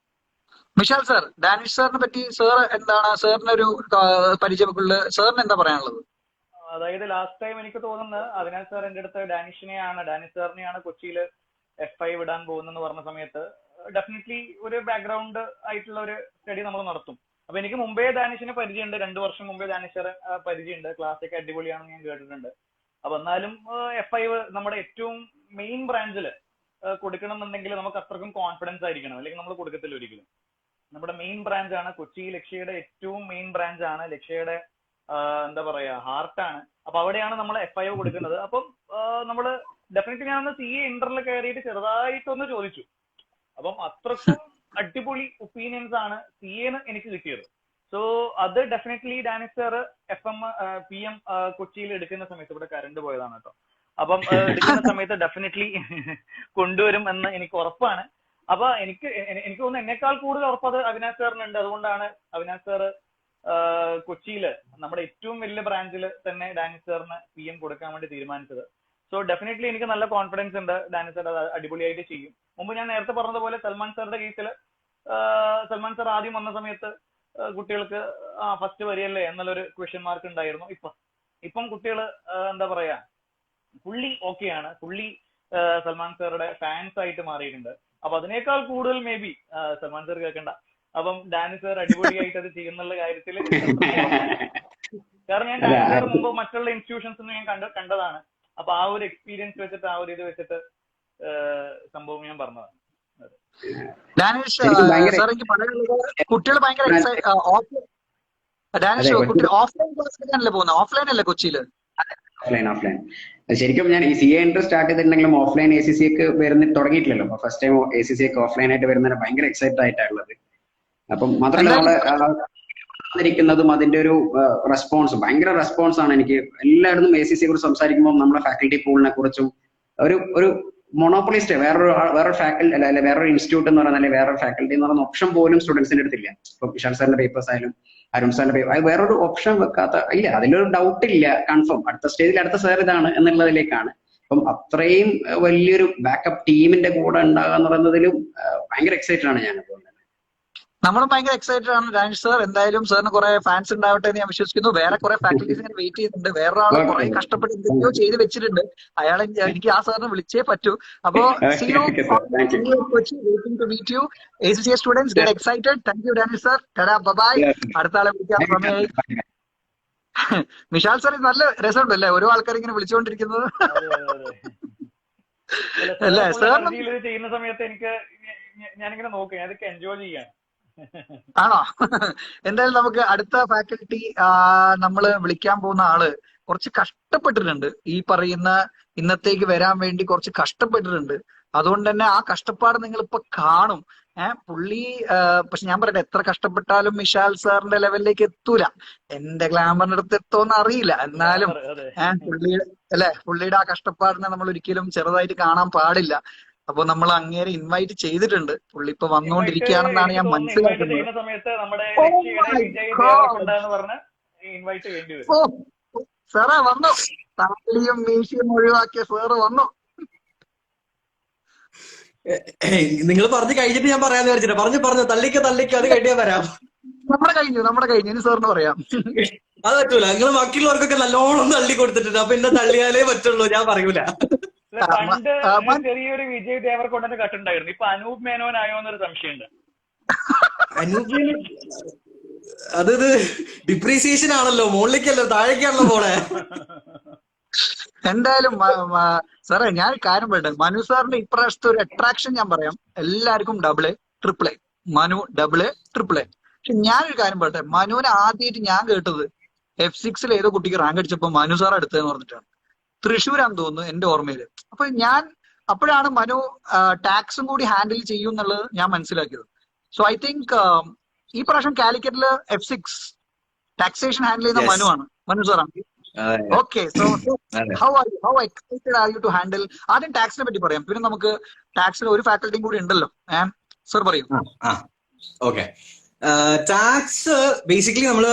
Mishal sir, Danish സാറിനെ പറ്റി സാർ എന്താണ്, സാറിന് ഒരു പരിചയമുള്ള സാറിന് എന്താ പറയാനുള്ളത്? അതായത് ലാസ്റ്റ് ടൈം എനിക്ക് തോന്നുന്നത് അവിനാശ് സാർ എന്റെ അടുത്ത് ഡാനിഷ് സാറിനെയാണ് കൊച്ചിയിൽ F5 വിടാൻ പോകുന്നെന്ന് പറഞ്ഞ സമയത്ത് ഡെഫിനറ്റ്ലി ഒരു ബാക്ക്ഗ്രൗണ്ട് ആയിട്ടുള്ള ഒരു സ്റ്റഡി നമ്മൾ നടത്തും. അപ്പൊ എനിക്ക് മുമ്പേ ഡാനിഷിനെ പരിചയമുണ്ട്, 2 വർഷം മുമ്പേ ഡാനിഷ് സാറെ പരിചയമുണ്ട്. ക്ലാസ് ഒക്കെ അടിപൊളിയാണെന്ന് ഞാൻ കേട്ടിട്ടുണ്ട്. അപ്പൊ എന്നാലും F5 നമ്മുടെ ഏറ്റവും മെയിൻ ബ്രാഞ്ചിൽ കൊടുക്കണം എന്നുണ്ടെങ്കിൽ നമുക്ക് അത്രക്കും കോൺഫിഡൻസ് ആയിരിക്കണം, അല്ലെങ്കിൽ നമ്മൾ കൊടുക്കത്തില്ല ഒരിക്കലും. നമ്മുടെ മെയിൻ ബ്രാഞ്ച് ആണ് കൊച്ചി, ലക്ഷ്യയുടെ ഏറ്റവും മെയിൻ ബ്രാഞ്ച് ആണ്, ലക്ഷ്യയുടെ എന്താ പറയാ ഹാർട്ടാണ്. അപ്പൊ അവിടെയാണ് നമ്മൾ F5 കൊടുക്കുന്നത്. അപ്പം നമ്മള് ഡെഫിനറ്റ്ലി ഞാനൊന്ന് CA ഇന്ററിൽ കയറിയിട്ട് ചെറുതായിട്ടൊന്ന് ചോദിച്ചു. അപ്പം അത്രക്കും അടിപൊളി ഒപ്പീനിയൻസ് ആണ് CAന്ന് എനിക്ക് കിട്ടിയത്. സോ അത് ഡെഫിനറ്റ്ലി ഡാനിഷ് സാർ PM കൊച്ചിയിൽ എടുക്കുന്ന സമയത്ത്, ഇവിടെ കറണ്ട് പോയതാണ് കേട്ടോ, അപ്പം എടുക്കുന്ന സമയത്ത് ഡെഫിനറ്റ്ലി കൊണ്ടുവരും എന്ന് എനിക്ക് ഉറപ്പാണ്. അപ്പൊ എനിക്ക് തോന്നുന്നു എന്നേക്കാൾ കൂടുതൽ ഉറപ്പ് അത് അവിനാശ് സാറിനുണ്ട്. അതുകൊണ്ടാണ് അവിനാശ് സാറ് കൊച്ചിയില് നമ്മുടെ ഏറ്റവും വലിയ ബ്രാഞ്ചിൽ തന്നെ ഡാനിഷ് സാറിന് PM കൊടുക്കാൻ വേണ്ടി തീരുമാനിച്ചത്. സോ ഡെഫിനറ്റ്ലി എനിക്ക് നല്ല കോൺഫിഡൻസ് ഉണ്ട് ഡാനിഷ് സാർ അത് അടിപൊളിയായിട്ട് ചെയ്യും. മുമ്പ് ഞാൻ നേരത്തെ പറഞ്ഞതുപോലെ സൽമാൻ സാറിന്റെ കേസിൽ സൽമാൻ സാർ ആദ്യം വന്ന സമയത്ത് കുട്ടികൾക്ക് ഫസ്റ്റ് വരികയല്ലേ എന്നുള്ളൊരു ക്വസ്റ്റ്യൻ മാർക്ക് ഉണ്ടായിരുന്നു. ഇപ്പം കുട്ടികൾ എന്താ പറയാ പുള്ളി ഓക്കെയാണ്, പുള്ളി സൽമാൻ സാറുടെ ഫാൻസ് ആയിട്ട് മാറിയിട്ടുണ്ട്. അപ്പൊ അതിനേക്കാൾ കൂടുതൽ മേ ബി സൽമാൻ സാർ കേൾക്കണ്ട, അപ്പം ഡാനിഷ് സാർ അടിപൊളിയായിട്ട് അത് ചെയ്യുന്നുള്ള കാര്യത്തിൽ. കാരണം ഞാൻ ഡാനിഷ് സാർ മുമ്പ് മറ്റുള്ള ഇൻസ്റ്റിറ്റ്യൂഷൻസ് ഞാൻ കണ്ടതാണ്. അപ്പൊ ആ ഒരു എക്സ്പീരിയൻസ് വെച്ചിട്ട്, ആ ഒരു ഇത് വെച്ചിട്ട് സംഭവം ഞാൻ പറഞ്ഞതാണ്. ഡാനിഷ് സാർ എനിക്ക് പറയാനുള്ളത്, കുട്ടികൾ ഭയങ്കര ഡാനിഷ് ഓഫ്ലൈൻ ക്ലാസ്സിലേക്കാണല്ലേ പോകുന്നത്, ഓഫ്ലൈൻ അല്ലേ കൊച്ചിയില്? ഓഫ്ലൈൻ. ശരിക്കും ഞാൻ ഈ CA ഇന്റർ സ്റ്റാർട്ട് ചെയ്തിട്ടുണ്ടെങ്കിലും ഓഫ്ലൈൻ ACCക്ക് വരുന്ന തുടങ്ങിയിട്ടില്ലല്ലോ. ഫസ്റ്റ് ടൈം ACCക്ക് ഓഫ്ലൈൻ ആയിട്ട് വരുന്നതിന് ഭയങ്കര എക്സൈറ്റഡ് ആയിട്ടുള്ളത്. അപ്പം മാത്രമല്ല നമ്മളെ വന്നിരിക്കുന്നതും അതിന്റെ ഒരു റെസ്പോൺസും ഭയങ്കര റെസ്പോൺസ് ആണ്. എനിക്ക് എല്ലായിടത്തും ACC കുറിച്ച് സംസാരിക്കുമ്പോൾ നമ്മുടെ ഫാക്കൽറ്റി പൂളിനെ കുറിച്ചും ഒരു മൊണോപ്പൊളിസ്റ്റ് വേറൊരു ഫാക്കൽറ്റി അല്ലെ വേറൊരു ഇൻസ്റ്റിറ്റ്യൂട്ട് എന്ന് പറയുന്നത്, അല്ലെങ്കിൽ വേറൊരു ഫാക്കൽറ്റി എന്ന് പറയുന്ന ഓപ്ഷൻ പോലും സ്റ്റുഡൻസിന്റെ അടുത്തില്ല. ഇപ്പൊ വിശാൽ സാറിന്റെ പേപ്പേഴ്സ് ആയാലും അരുൺ സാറിന്റെ പേപ്പർ, അത് വേറൊരു ഓപ്ഷൻ വെക്കാത്ത ഇല്ല, അതിലൊരു ഡൗട്ട് ഇല്ല, കൺഫേം അടുത്ത സ്റ്റേജിൽ അടുത്ത സാർ ഇതാണ് എന്നുള്ളതിലേക്കാണ്. അപ്പം അത്രയും വലിയൊരു ബാക്കപ്പ് ടീമിന്റെ കൂടെ ഉണ്ടാകുക എന്ന് പറയുന്നതിലും ഭയങ്കര എക്സൈറ്റഡ് ആണ് ഞാൻ. അതുകൊണ്ട് നമ്മളും ഭയങ്കര എക്സൈറ്റഡ് ആണ് രാജേഷ് സാർ. എന്തായാലും സാറിന് കുറെ ഫാൻസ് ഉണ്ടാവട്ടെ എന്ന് ഞാൻ വിശ്വസിക്കുന്നു. വേറെ കുറെ ഫാക്കൽറ്റീസ് ഇങ്ങനെ വെയിറ്റ് ചെയ്യുന്നുണ്ട്. വേറൊരാൾ കുറെ കഷ്ടപ്പെട്ട് എന്തൊക്കെയോ ചെയ്ത് വെച്ചിട്ടുണ്ട്. അയാളെ എനിക്ക് ആ സാറിനെ വിളിച്ചേ പറ്റൂ. അപ്പോ ACCA students get excited. Thank you Rajesh sir. Bye. അടുത്ത ആളെ വിളിക്കാൻ സമയമായി. വിശാൽ സാർ നല്ല രസമുണ്ട് അല്ലേ, ഓരോ ആൾക്കാർ ഇങ്ങനെ വിളിച്ചുകൊണ്ടിരിക്കുന്നത് അല്ലേ സാറിന് ചെയ്യുന്ന സമയത്ത് എനിക്ക് ഞാനിങ്ങനെ നോക്കാം, അതൊക്കെ എൻജോയ് ചെയ്യാൻ. ആണോ? എന്തായാലും നമുക്ക് അടുത്ത ഫാക്കൽറ്റി നമ്മള് വിളിക്കാൻ പോകുന്ന ആള് കുറച്ച് കഷ്ടപ്പെട്ടിട്ടുണ്ട്. ഈ പറയുന്ന ഇന്നത്തേക്ക് വരാൻ വേണ്ടി കുറച്ച് കഷ്ടപ്പെട്ടിട്ടുണ്ട്. അതുകൊണ്ട് തന്നെ ആ കഷ്ടപ്പാട് നിങ്ങൾ ഇപ്പൊ കാണും. പുള്ളി പക്ഷെ ഞാൻ പറയട്ടെ, എത്ര കഷ്ടപ്പെട്ടാലും വിശാൽ സാറിന്റെ ലെവലിലേക്ക് എത്തൂല. എന്റെ ഗ്ലാമറിന്റെ അടുത്ത് എത്തുമെന്ന് അറിയില്ല. എന്നാലും പുള്ളിയുടെ ആ കഷ്ടപ്പാടിനെ നമ്മൾ ഒരിക്കലും ചെറുതായിട്ട് കാണാൻ പാടില്ല. അപ്പൊ നമ്മൾ അങ്ങേരെ ഇൻവൈറ്റ് ചെയ്തിട്ടുണ്ട്. പുള്ളി ഇപ്പൊ വന്നുകൊണ്ടിരിക്കുകയാണെന്നാണ് ഞാൻ മനസ്സിലാക്കുന്നത്. സാറേ വന്നു, താലിയും മീശയും ഒഴിവാക്കിയ സാറ് വന്നു. നിങ്ങൾ പറഞ്ഞു കഴിഞ്ഞിട്ട് ഞാൻ പറയാന്ന് വിചാരിച്ചിട്ട് പറഞ്ഞു തള്ളിക്ക് അത് കഴിഞ്ഞാൽ വരാം. നമ്മുടെ കഴിഞ്ഞു ഇനി സാറിന് പറയാം. അത് പറ്റൂല, നിങ്ങൾ ബാക്കിയുള്ളവർക്കൊക്കെ നല്ലോണം തള്ളി കൊടുത്തിട്ടുണ്ട്. അപ്പൊ എന്നെ തള്ളിയാലേ പറ്റുള്ളൂ, ഞാൻ പറയൂല. പണ്ട് ചെറിയൊരു വിജയ് ദേവർകൊണ്ടന്റെ കട്ടുണ്ടായിരുന്നു. ഇപ്പൊ അനൂപ് മേനോൻ ആയോന്നൊരു സംശയമുണ്ട്. അനൂപ് അത് ഡിപ്രീസിയേഷൻ ആണല്ലോ, മുകളിലേക്കല്ലോ താഴേക്കാണല്ലോ പോണേ. എന്തായാലും സാറേ ഞാൻ കാര്യം പറയട്ടെ, മനു സാറിന്റെ ഇപ്രാവശ്യത്തെ ഒരു അട്രാക്ഷൻ ഞാൻ പറയാം. എല്ലാവർക്കും AA, AAA, Manu AA, AAA. പക്ഷെ ഞാനൊരു കാര്യം പറയട്ടെ, മനുവിനെ ആദ്യമായിട്ട് ഞാൻ കേട്ടത് F6 ഏതോ കുട്ടിക്ക് റാങ്ക് അടിച്ചപ്പോ മനു സാർ അടുത്തതെന്ന് പറഞ്ഞിട്ടാണ്. തൃശ്ശൂരാന്ന് തോന്നുന്നു എന്റെ ഓർമ്മയില്. അപ്പൊ അപ്പോഴാണ് മനു ടാക്സും കൂടി ഹാൻഡിൽ ചെയ്യും എന്നുള്ളത് ഞാൻ മനസ്സിലാക്കിയത്. സോ ഐ തിങ്ക് ഈ പ്രാവശ്യം കാലിക്കറ്റില് F6 ടാക്സേഷൻ ഹാൻഡിൽ ചെയ്യുന്ന മനു സാറാണ്. Okay, so how excited are you to handle? ആദ്യം ടാക്സിനെ പറ്റി പറയാം, പിന്നെ നമുക്ക് ടാക്സിൽ ഒരു ഫാക്കൽറ്റിയും കൂടി ഉണ്ടല്ലോ. സർ പറയൂ. ഓക്കെ, ടാക്സ് ബേസിക്കലി നമ്മള്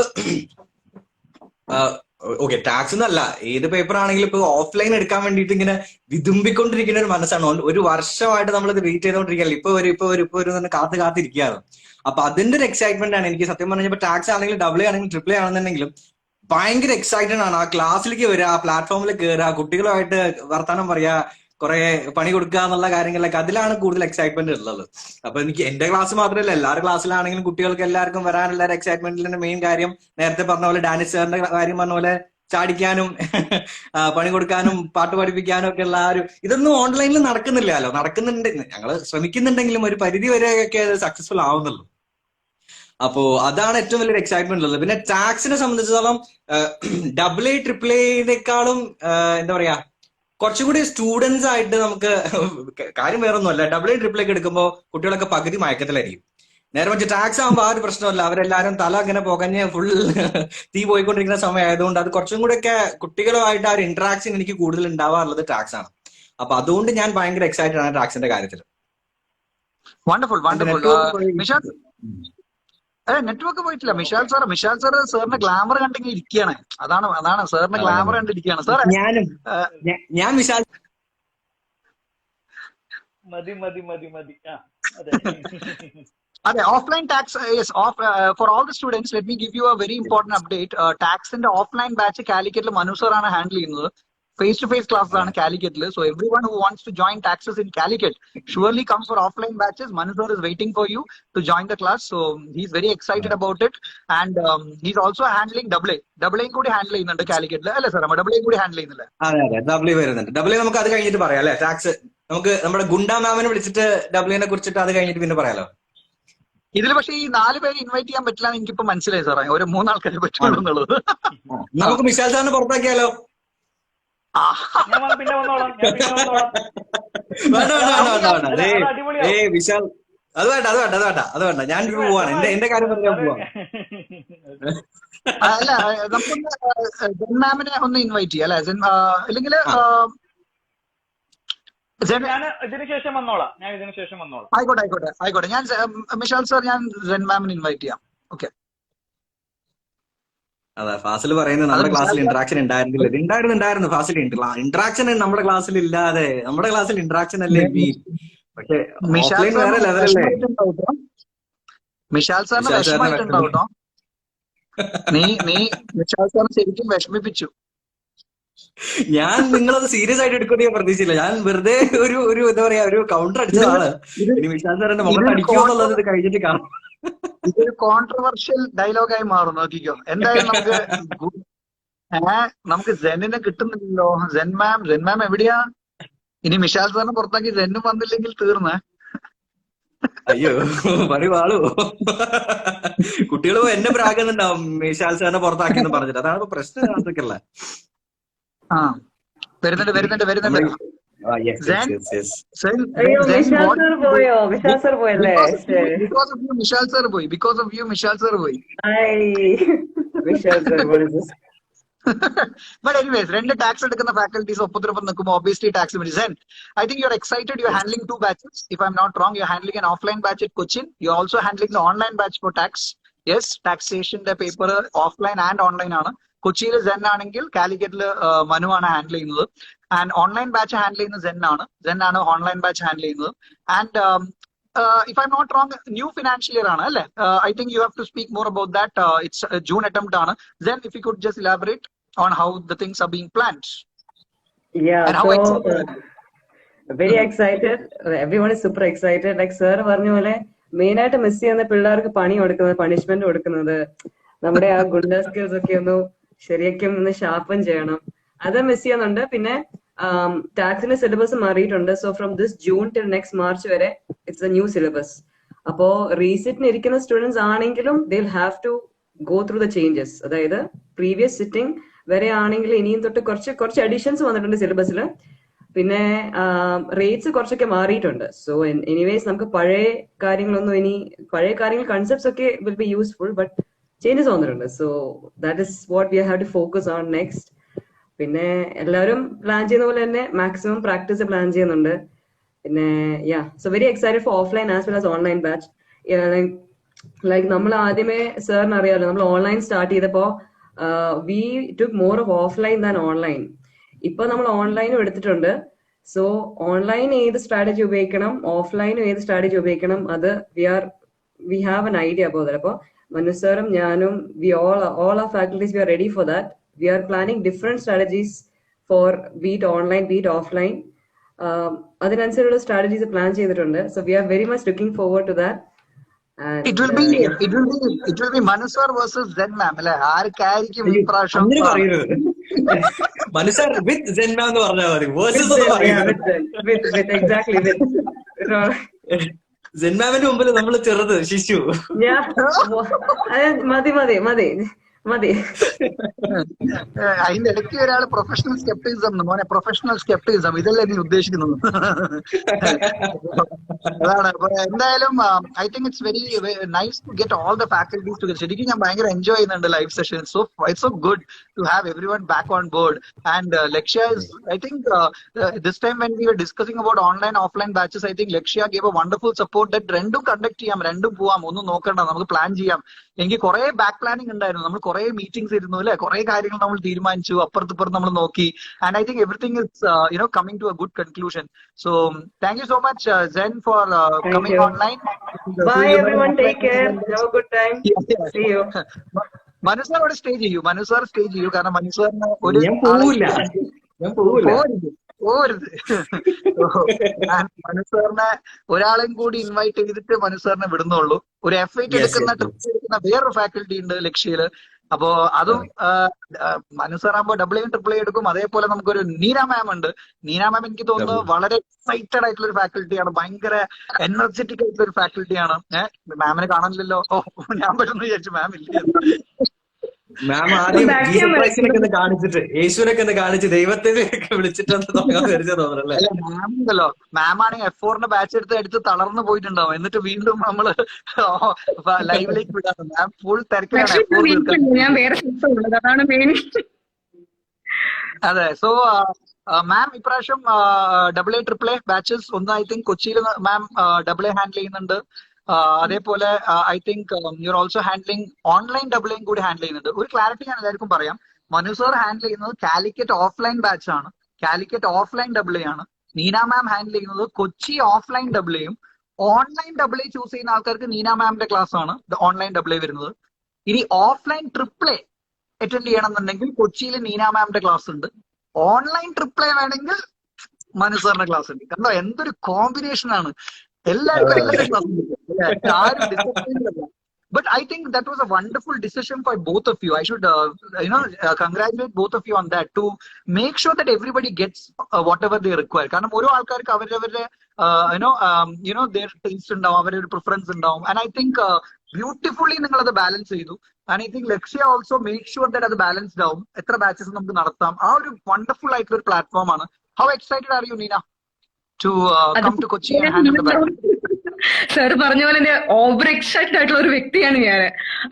ഓക്കെ ടാക്സ് എന്നല്ല, ഏത് പേപ്പർ ആണെങ്കിലും ഇപ്പൊ ഓഫ്ലൈൻ എടുക്കാൻ വേണ്ടിയിട്ട് ഇങ്ങനെ വിതുമ്പിക്കൊണ്ടിരിക്കുന്ന ഒരു മനസ്സാണ്. ഒരു വർഷമായിട്ട് നമ്മളിത് വെയിറ്റ് ചെയ്തോണ്ടിരിക്കുകയല്ലേ, ഇപ്പൊ ഒരു കാത്തിരിക്കുകയാണ്. അപ്പൊ അതിന്റെ ഒരു എക്സൈറ്റ്മെന്റ് ആണ് എനിക്ക് സത്യം പറഞ്ഞാൽ. ഇപ്പൊ ടാക്സ് ആണെങ്കിലും AA ആണെങ്കിലും AAA ആണെന്നുണ്ടെങ്കിലും ഭയങ്കര എക്സൈറ്റഡ് ആണ്. ആ ക്ലാസ്സിലേക്ക് വരിക, ആ പ്ലാറ്റ്ഫോമിൽ കയറുക, കുട്ടികളുമായിട്ട് വർത്താനം പറയാ, കുറെ പണി കൊടുക്കുക എന്നുള്ള കാര്യങ്ങളിലൊക്കെ അതിലാണ് കൂടുതൽ എക്സൈറ്റ്മെന്റ് ഉള്ളത്. അപ്പൊ എനിക്ക് എന്റെ ക്ലാസ് മാത്രമല്ല, എല്ലാവരുടെ ക്ലാസ്സിലാണെങ്കിലും കുട്ടികൾക്ക് എല്ലാവർക്കും വരാനുള്ള ഒരു എക്സൈറ്റ്മെന്റിന്റെ മെയിൻ കാര്യം നേരത്തെ പറഞ്ഞ പോലെ ഡാനിഷ് സാറിന്റെ കാര്യം പറഞ്ഞ പോലെ ചാടിക്കാനും പണി കൊടുക്കാനും പാട്ട് പഠിപ്പിക്കാനും ഒക്കെ ഉള്ള ഇതൊന്നും ഓൺലൈനിൽ നടക്കുന്നില്ലല്ലോ. നടക്കുന്നുണ്ട്, ഞങ്ങൾ ശ്രമിക്കുന്നുണ്ടെങ്കിലും ഒരു പരിധി വരെയൊക്കെ സക്സസ്ഫുൾ ആവുന്നുള്ളൂ. അപ്പോ അതാണ് ഏറ്റവും വലിയൊരു എക്സൈറ്റ്മെന്റ് ഉള്ളത്. പിന്നെ ടാക്സിനെ സംബന്ധിച്ചിടത്തോളം AA, AAAനേക്കാളും എന്താ പറയാ, കുറച്ചുകൂടി സ്റ്റുഡൻസ് ആയിട്ട് നമുക്ക് കാര്യം വേറൊന്നുമല്ല. AA, AAA എടുക്കുമ്പോൾ കുട്ടികളൊക്കെ പകുതി മയക്കത്തിലായിരിക്കും. നേരെ മറിച്ച് ടാക്സ് ആകുമ്പോൾ ആ ഒരു പ്രശ്നമല്ല, അവരെല്ലാരും തല അങ്ങനെ പുകഞ്ഞ് ഫുൾ തീ പോയിക്കൊണ്ടിരിക്കുന്ന സമയമായതുകൊണ്ട് അത് കുറച്ചും കൂടെ ഒക്കെ കുട്ടികളുമായിട്ട് ആ ഒരു ഇന്ററാക്ഷൻ എനിക്ക് കൂടുതൽ ഉണ്ടാവാറുള്ളത് ടാക്സ് ആണ്. അപ്പൊ അതുകൊണ്ട് ഞാൻ ഭയങ്കര എക്സൈറ്റഡ് ആണ് ടാക്സിന്റെ കാര്യത്തിൽ. വണ്ടർഫുൾ. നെറ്റ്വർക്ക് പോയിട്ടില്ല. മിഷാൽ സാർ സാറിന്റെ ഗ്ലാമർ കണ്ടെങ്കിൽ ഇരിക്കുകയാണ്. അതാണ് സാറിന്റെ ഗ്ലാമർ കണ്ടിരിക്കുകയാണ് സാർ. ഞാൻ വിശാൽ മതി. അതെ, offline tax for all the students. Let me give you a very important update. ടാക്സിന്റെ ഓഫ്ലൈൻ ബാച്ച് കാലിക്കറ്റിൽ മനു സാർ ആണ് ഹാൻഡിൽ ചെയ്യുന്നത്. face to face classes ആണ് കാലിക്കറ്റിൽ. So everyone who wants to join taxes in Calicut surely come for offline batches. Manu sir is waiting for you to join the class. So he's very excited about it, and he's also handling AA കൂടി handle ചെയ്യുന്നുണ്ട് കാലിക്കറ്റിൽ അല്ലേ sir? AA കൂടി handle ചെയ്യുന്നില്ല? അതെ, AA വരുന്നുണ്ട്. AA നമുക്ക് അത് കഴിഞ്ഞിട്ട് പറയാം അല്ലെ? ടാക്സ് നമുക്ക് നമ്മുടെ ഗുണ്ടാ മാമിനെ വിളിച്ചിട്ട് AA കുറിച്ചിട്ട് അത് കഴിഞ്ഞിട്ട് പിന്നെ പറയാലോ. ഇതിൽ പക്ഷേ ഈ 4 പേര് ഇൻവൈറ്റ് ചെയ്യാൻ പറ്റില്ല എന്ന് എനിക്കിപ്പോ മനസ്സിലായി സാറേ. ഒരു 3 ആൾക്കാരെ പറ്റുള്ളൂ എന്നുള്ളത്. നമുക്ക് മിഷാൽ സാറിനെ പുറത്താക്കിയാലോ? പിന്നെ വന്നോളാം. വേണ്ട. വിശാൽ അത് വേണ്ട അത് വേണ്ട അത് വേണ്ട അത് വേണ്ട. ഞാൻ എനിക്ക് പോവാണ്. എന്റെ കാര്യം പറഞ്ഞാൽ എന്നാലും പോവാണ്. അല്ല നമുക്കൊന്ന് ജെൻ മാമിനെ ഒന്ന് ഇൻവൈറ്റ് ചെയ്യാം അല്ലെ അല്ലെങ്കിൽ ഞാൻ ഇതിന് ശേഷം വന്നോളാം. ആയിക്കോട്ടെ ആയിക്കോട്ടെ ആയിക്കോട്ടെ. ഞാൻ മിഷാൽ സാർ ഞാൻ ജെൻ മാമിനെ ഇൻവൈറ്റ് ചെയ്യാം. ഓക്കെ. അതെ ഫാസിൽ പറയുന്നത് നമ്മുടെ ക്ലാസ്സിൽ ഇന്ററാക്ഷൻ ഉണ്ടായിരുന്നില്ല. ഉണ്ടായിരുന്നു ഫാസിൽ ഇന്ററാക്ഷൻ നമ്മുടെ ക്ലാസ്സിൽ ഇല്ലാതെ. നമ്മുടെ ക്ലാസ്സിൽ ഇന്ററാക്ഷൻ അല്ലേ മെയിൻ. പക്ഷെ ഓഫ്ലൈൻ വേറെ ലെവലല്ലേ. മിഷാൽ സാറിന് വിഷമായിട്ടുണ്ടാവും കേട്ടോ. നീ മിഷാൽ സാറിന് ശരിക്കും വിഷമിപ്പിച്ചു. ഞാൻ നിങ്ങളത് സീരിയസ് ആയിട്ട് എടുക്കുന്നത് ഞാൻ പ്രതീക്ഷിച്ചില്ല. ഞാൻ വെറുതെ ഒരു എന്താ പറയാ ഒരു കൗണ്ടർ അടിച്ചതാണ്. ഇനി വിശാൽ സാർ എന്റെ മുഖത്ത് അടിക്കുമോ എന്നുള്ളത് ഇത് കഴിഞ്ഞിട്ട് കാണാം. ഇതൊരു കോൺട്രവേർഷ്യൽ ഡയലോഗായി മാറും. നോക്കിക്കോ. എന്തായാലും നമുക്ക് ജെന്നിനെ കിട്ടുന്നില്ലല്ലോ. ജെൻ മാം എവിടെയാ? ഇനി മിഷാൽ സാറിനെ പുറത്താക്കി ജെന്നും വന്നില്ലെങ്കിൽ തീർന്നേ. അയ്യോ പറയുവാളൂ. കുട്ടികൾ എന്നെ പ്രാഗുന്നുണ്ടാവും വിശാൽ സാറിനെ പുറത്താക്കിയെന്ന് പറഞ്ഞിട്ട്. അതാണ് പ്രശ്നം. അതൊക്കെയല്ല. ആ വരുന്നുണ്ട്. മിഷാൽ സാർ പോയി. Because of you Mishal sir പോയി. But anyways, രണ്ട് ടാക്സ് എടുക്കുന്ന ഫാക്കൽറ്റീസ് ഒപ്പത്തിനൊപ്പം നിൽക്കുമ്പോൾ obviously tax medicine. I think you're excited. You're handling 2 batches. If I'm not wrong, you're handling an offline batch at Cochin. You're also handling the online batch for tax. Yes, taxationന്റെ paper offline and online ആണ്. കൊച്ചിയിൽ സെൻ ആണെങ്കിൽ കാലിക്കറ്റിൽ മനു ആണ് handle ചെയ്യുന്നത്. And online batch handle ചെയ്യുന്നത് സെൻ ആണ് online batch handle ചെയ്യുന്നത്. And if I'm not wrong, new financial year ആണ് അല്ലേ? I think you have to speak more about that. It's a June attempt ആണ്. Then if you could just elaborate on how the things are being planned. Yeah, and how excited. Very excited. Everyone is super excited. Like sir പറഞ്ഞ പോലെ main ആയിട്ട് miss ചെയ്യുന്ന പിള്ളേർക്ക് punishment കൊടുക്കുന്നത്, നമ്മുടെ ആ ഗുണ്ട skills ഒക്കെ ഒന്ന് ശരിക്കും ഒന്ന് ഷാർപ്പൻ ചെയ്യണം. അത് മിസ് ചെയ്യുന്നുണ്ട്. പിന്നെ ടാക്സിന്റെ സിലബസ് മാറിയിട്ടുണ്ട്. So from this June till next March വരെ ഇറ്റ്സ് എ ന്യൂ സിലബസ്. അപ്പോ റീസിറ്റിന് ഇരിക്കുന്ന സ്റ്റുഡൻസ് ആണെങ്കിലും they will have to go through the changes. അതായത് പ്രീവിയസ് സിറ്റിംഗ് വരെ ആണെങ്കിൽ ഇനിയും തൊട്ട് കുറച്ച് അഡീഷൻസ് വന്നിട്ടുണ്ട് സിലബസിൽ. പിന്നെ റേറ്റ്സ് കുറച്ചൊക്കെ മാറിയിട്ടുണ്ട്. സോ എനിവേസ് നമുക്ക് പഴയ കാര്യങ്ങൾ കൺസെപ്റ്റ്സ് ഒക്കെ will be useful, but changes വന്നിട്ടുണ്ട്. So that is what we have to focus on next. പിന്നെ എല്ലാവരും പ്ലാൻ ചെയ്യുന്ന പോലെ തന്നെ മാക്സിമം പ്രാക്ടീസ് പ്ലാൻ ചെയ്യുന്നുണ്ട്. പിന്നെ so very excited four offline as well as online batch. Like നമ്മൾ ആദ്യമേ സാറിന് അറിയാമല്ലോ, നമ്മൾ ഓൺലൈൻ സ്റ്റാർട്ട് ചെയ്തപ്പോ we took more of offline than online. ഇപ്പൊ നമ്മൾ ഓൺലൈനും എടുത്തിട്ടുണ്ട്. സോ ഓൺലൈൻ ഏത് സ്ട്രാറ്റജി ഉപയോഗിക്കണം, ഓഫ്ലൈനും ഏത് സ്ട്രാറ്റജി ഉപയോഗിക്കണം, അത് we have an idea about that. അപ്പൊ മനു സാറും ഞാനും all our faculties we are ready for that. We are planning different strategies for be it online, be it offline. അതിനനുസരിച്ചുള്ള സ്ട്രാറ്റജീസ് പ്ലാൻ ചെയ്തിട്ടുണ്ട്. So we are very much looking forward to that. And it will be Manu sir versus Zen ma'am അല്ലേ? ആർക്കായിരിക്കും ഈ പ്രാവശ്യം? Manu sir with Sen മാം എന്ന് പറഞ്ഞാൽ മതി. exactly with Sen മാമിന്റെ മുമ്പിൽ നമ്മൾ ചെറുത് ശിശു. മതി. അതിന്റെ ഇടയ്ക്ക് ഒരാൾ പ്രൊഫഷണൽ സ്കെപ്റ്റിസം ഇതല്ലേ നീ ഉദ്ദേശിക്കുന്നത്? അതാണ്. അപ്പൊ എന്തായാലും I think it's very nice to get all the faculties together. ശരിക്കും ഞാൻ ഭയങ്കര എൻജോയ് ചെയ്യുന്നുണ്ട് live session. So it's so good to have everyone back on board. And Lakshya is, I think this time when we were discussing about online offline batches, I think Lakshya gave a wonderful support that രണ്ടും conduct ചെയ്യാം, രണ്ടും പോവാം, ഒന്നും നോക്കണ്ട, നമുക്ക് plan ചെയ്യാം. എനിക്ക് കുറെ ബാക്ക് പ്ലാനിങ് ഉണ്ടായിരുന്നു. നമ്മൾ കുറെ മീറ്റിംഗ്സ് ഇരുന്നു അല്ലെ, കുറെ കാര്യങ്ങൾ നമ്മൾ തീരുമാനിച്ചു, അപ്പുറത്തിപ്പുറത്ത് നമ്മൾ നോക്കി. And I think everything is coming to a good conclusion. So thank you so much Zen for coming online. Bye everyone, take care, have a good time. See you. Manu sir അവിടെ സ്റ്റേ ചെയ്യൂ, കാരണം മനു സാറിന് ഒരു പോരുത്. മനു സാറിനെ ഒരാളെയും കൂടി invite ചെയ്തിട്ട് മനു സാറിനെ വിടുന്നുള്ളൂ. ഒരു F8 എടുക്കുന്ന ട്രിപ്പ് എടുക്കുന്ന വേറൊരു ഫാക്കൽറ്റി ഉണ്ട് ലക്ഷ്യയില്. അപ്പോ അതും മനു സാർ ആകുമ്പോൾ AA AAA എടുക്കും. അതേപോലെ നമുക്കൊരു നീന മാം ഉണ്ട്. നീന മാം എനിക്ക് തോന്നുന്നു വളരെ എക്സൈറ്റഡ് ആയിട്ടുള്ള ഒരു ഫാക്കൽറ്റിയാണ്, ഭയങ്കര എനർജറ്റിക് ആയിട്ടുള്ള ഒരു ഫാക്കൽറ്റിയാണ്. മാമിനെ കാണാനില്ലല്ലോ. ഞാൻ പെട്ടെന്ന് വിചാരിച്ചു മാം ഇല്ല. മാം ആദ്യം Back ജീസസ് camera. ക്രൈസ്റ്റിനൊക്കെ ഒന്ന് കാണിച്ചിട്ട് യേശുവിനൊക്കെ ഒന്ന് കാണിച്ച് ദൈവത്തിനെയൊക്കെ വിളിച്ചിട്ടൊന്ന് തുടങ്ങാൻ വരിച്ച തോന്നണല്ലേ? അല്ല മാം ഉണ്ടല്ലോ, മാം ആണെങ്കിൽ F4 ബാച്ച് എടുത്ത് തളർന്നു പോയിട്ടുണ്ടാവും. എന്നിട്ട് വീണ്ടും നമ്മള് ലൈവിലേക്ക് വിടാറ്. മാം ഫുൾ തിരക്കിലാണ് Actually, F4 തീർക്കാൻ. ഞാൻ വേറെ സ്ഥലത്ത് ഉള്ളത്, അതാണ് മെയിൻ. അതെ. സോ മാം ഇപ്രാവശ്യം AA AAA ബാച്ചസ് ഒന്ന് ഐ തിങ്ക് കൊച്ചിയിൽ മാം AA ഹാൻഡിൽ ചെയ്യുന്നുണ്ട്. അതേപോലെ I think your also handling online AA കൂടി ഹാൻഡിൽ ചെയ്യുന്നുണ്ട്. ഒരു ക്ലാരിറ്റി ഞാൻ എല്ലാവർക്കും പറയാം, മനു സർ ഹാൻഡിൽ ചെയ്യുന്നത് കാലിക്കറ്റ് ഓഫ്ലൈൻ ബാച്ച് ആണ്, കാലിക്കറ്റ് ഓഫ്ലൈൻ AA ആണ്. നീന മാം ഹാൻഡിൽ ചെയ്യുന്നത് Kochi offline AA. Online AA choose ചെയ്യുന്ന ആൾക്കാർക്ക് നീന മാമിന്റെ ക്ലാസ് ആണ് ഓൺലൈൻ AA വരുന്നത്. ഇനി ഓഫ്ലൈൻ AAA അറ്റൻഡ് ചെയ്യണമെന്നുണ്ടെങ്കിൽ കൊച്ചിയിൽ നീന മാമിന്റെ ക്ലാസ് ഉണ്ട്. ഓൺലൈൻ AAA വേണമെങ്കിൽ മനു സാറിന്റെ ക്ലാസ് ഉണ്ട്. കണ്ടോ എന്തൊരു കോമ്പിനേഷൻ ആണ്. എല്ലാവർക്കും class. But I think that was a wonderful decision for both of you. I should, congratulate both of you on that to make sure that everybody gets whatever they require. കാരണം ഓരോ ആൾക്കാർക്ക് അവരവരുടെ their taste ഉണ്ടാവും, അവരുടെ ഒരു preference ഉണ്ടാവും. And I think beautifully നിങ്ങൾ അത് ബാലൻസ് ചെയ്തു. And I think Lakshya also make sure that അത് ബാലൻസ്ഡ് ആവും. എത്ര ബാച്ചസ് നമുക്ക് നടത്താം, ആ ഒരു വണ്ടർഫുൾ ആയിട്ടുള്ള ഒരു പ്ലാറ്റ്ഫോം ആണ്. How excited are U Neena to come to Kochi and handle the battle? Sir പറഞ്ഞ പോലെ തന്നെ ഓവർ എക്സൈറ്റഡ് ആയിട്ടുള്ള ഒരു വ്യക്തിയാണ് ഞാൻ.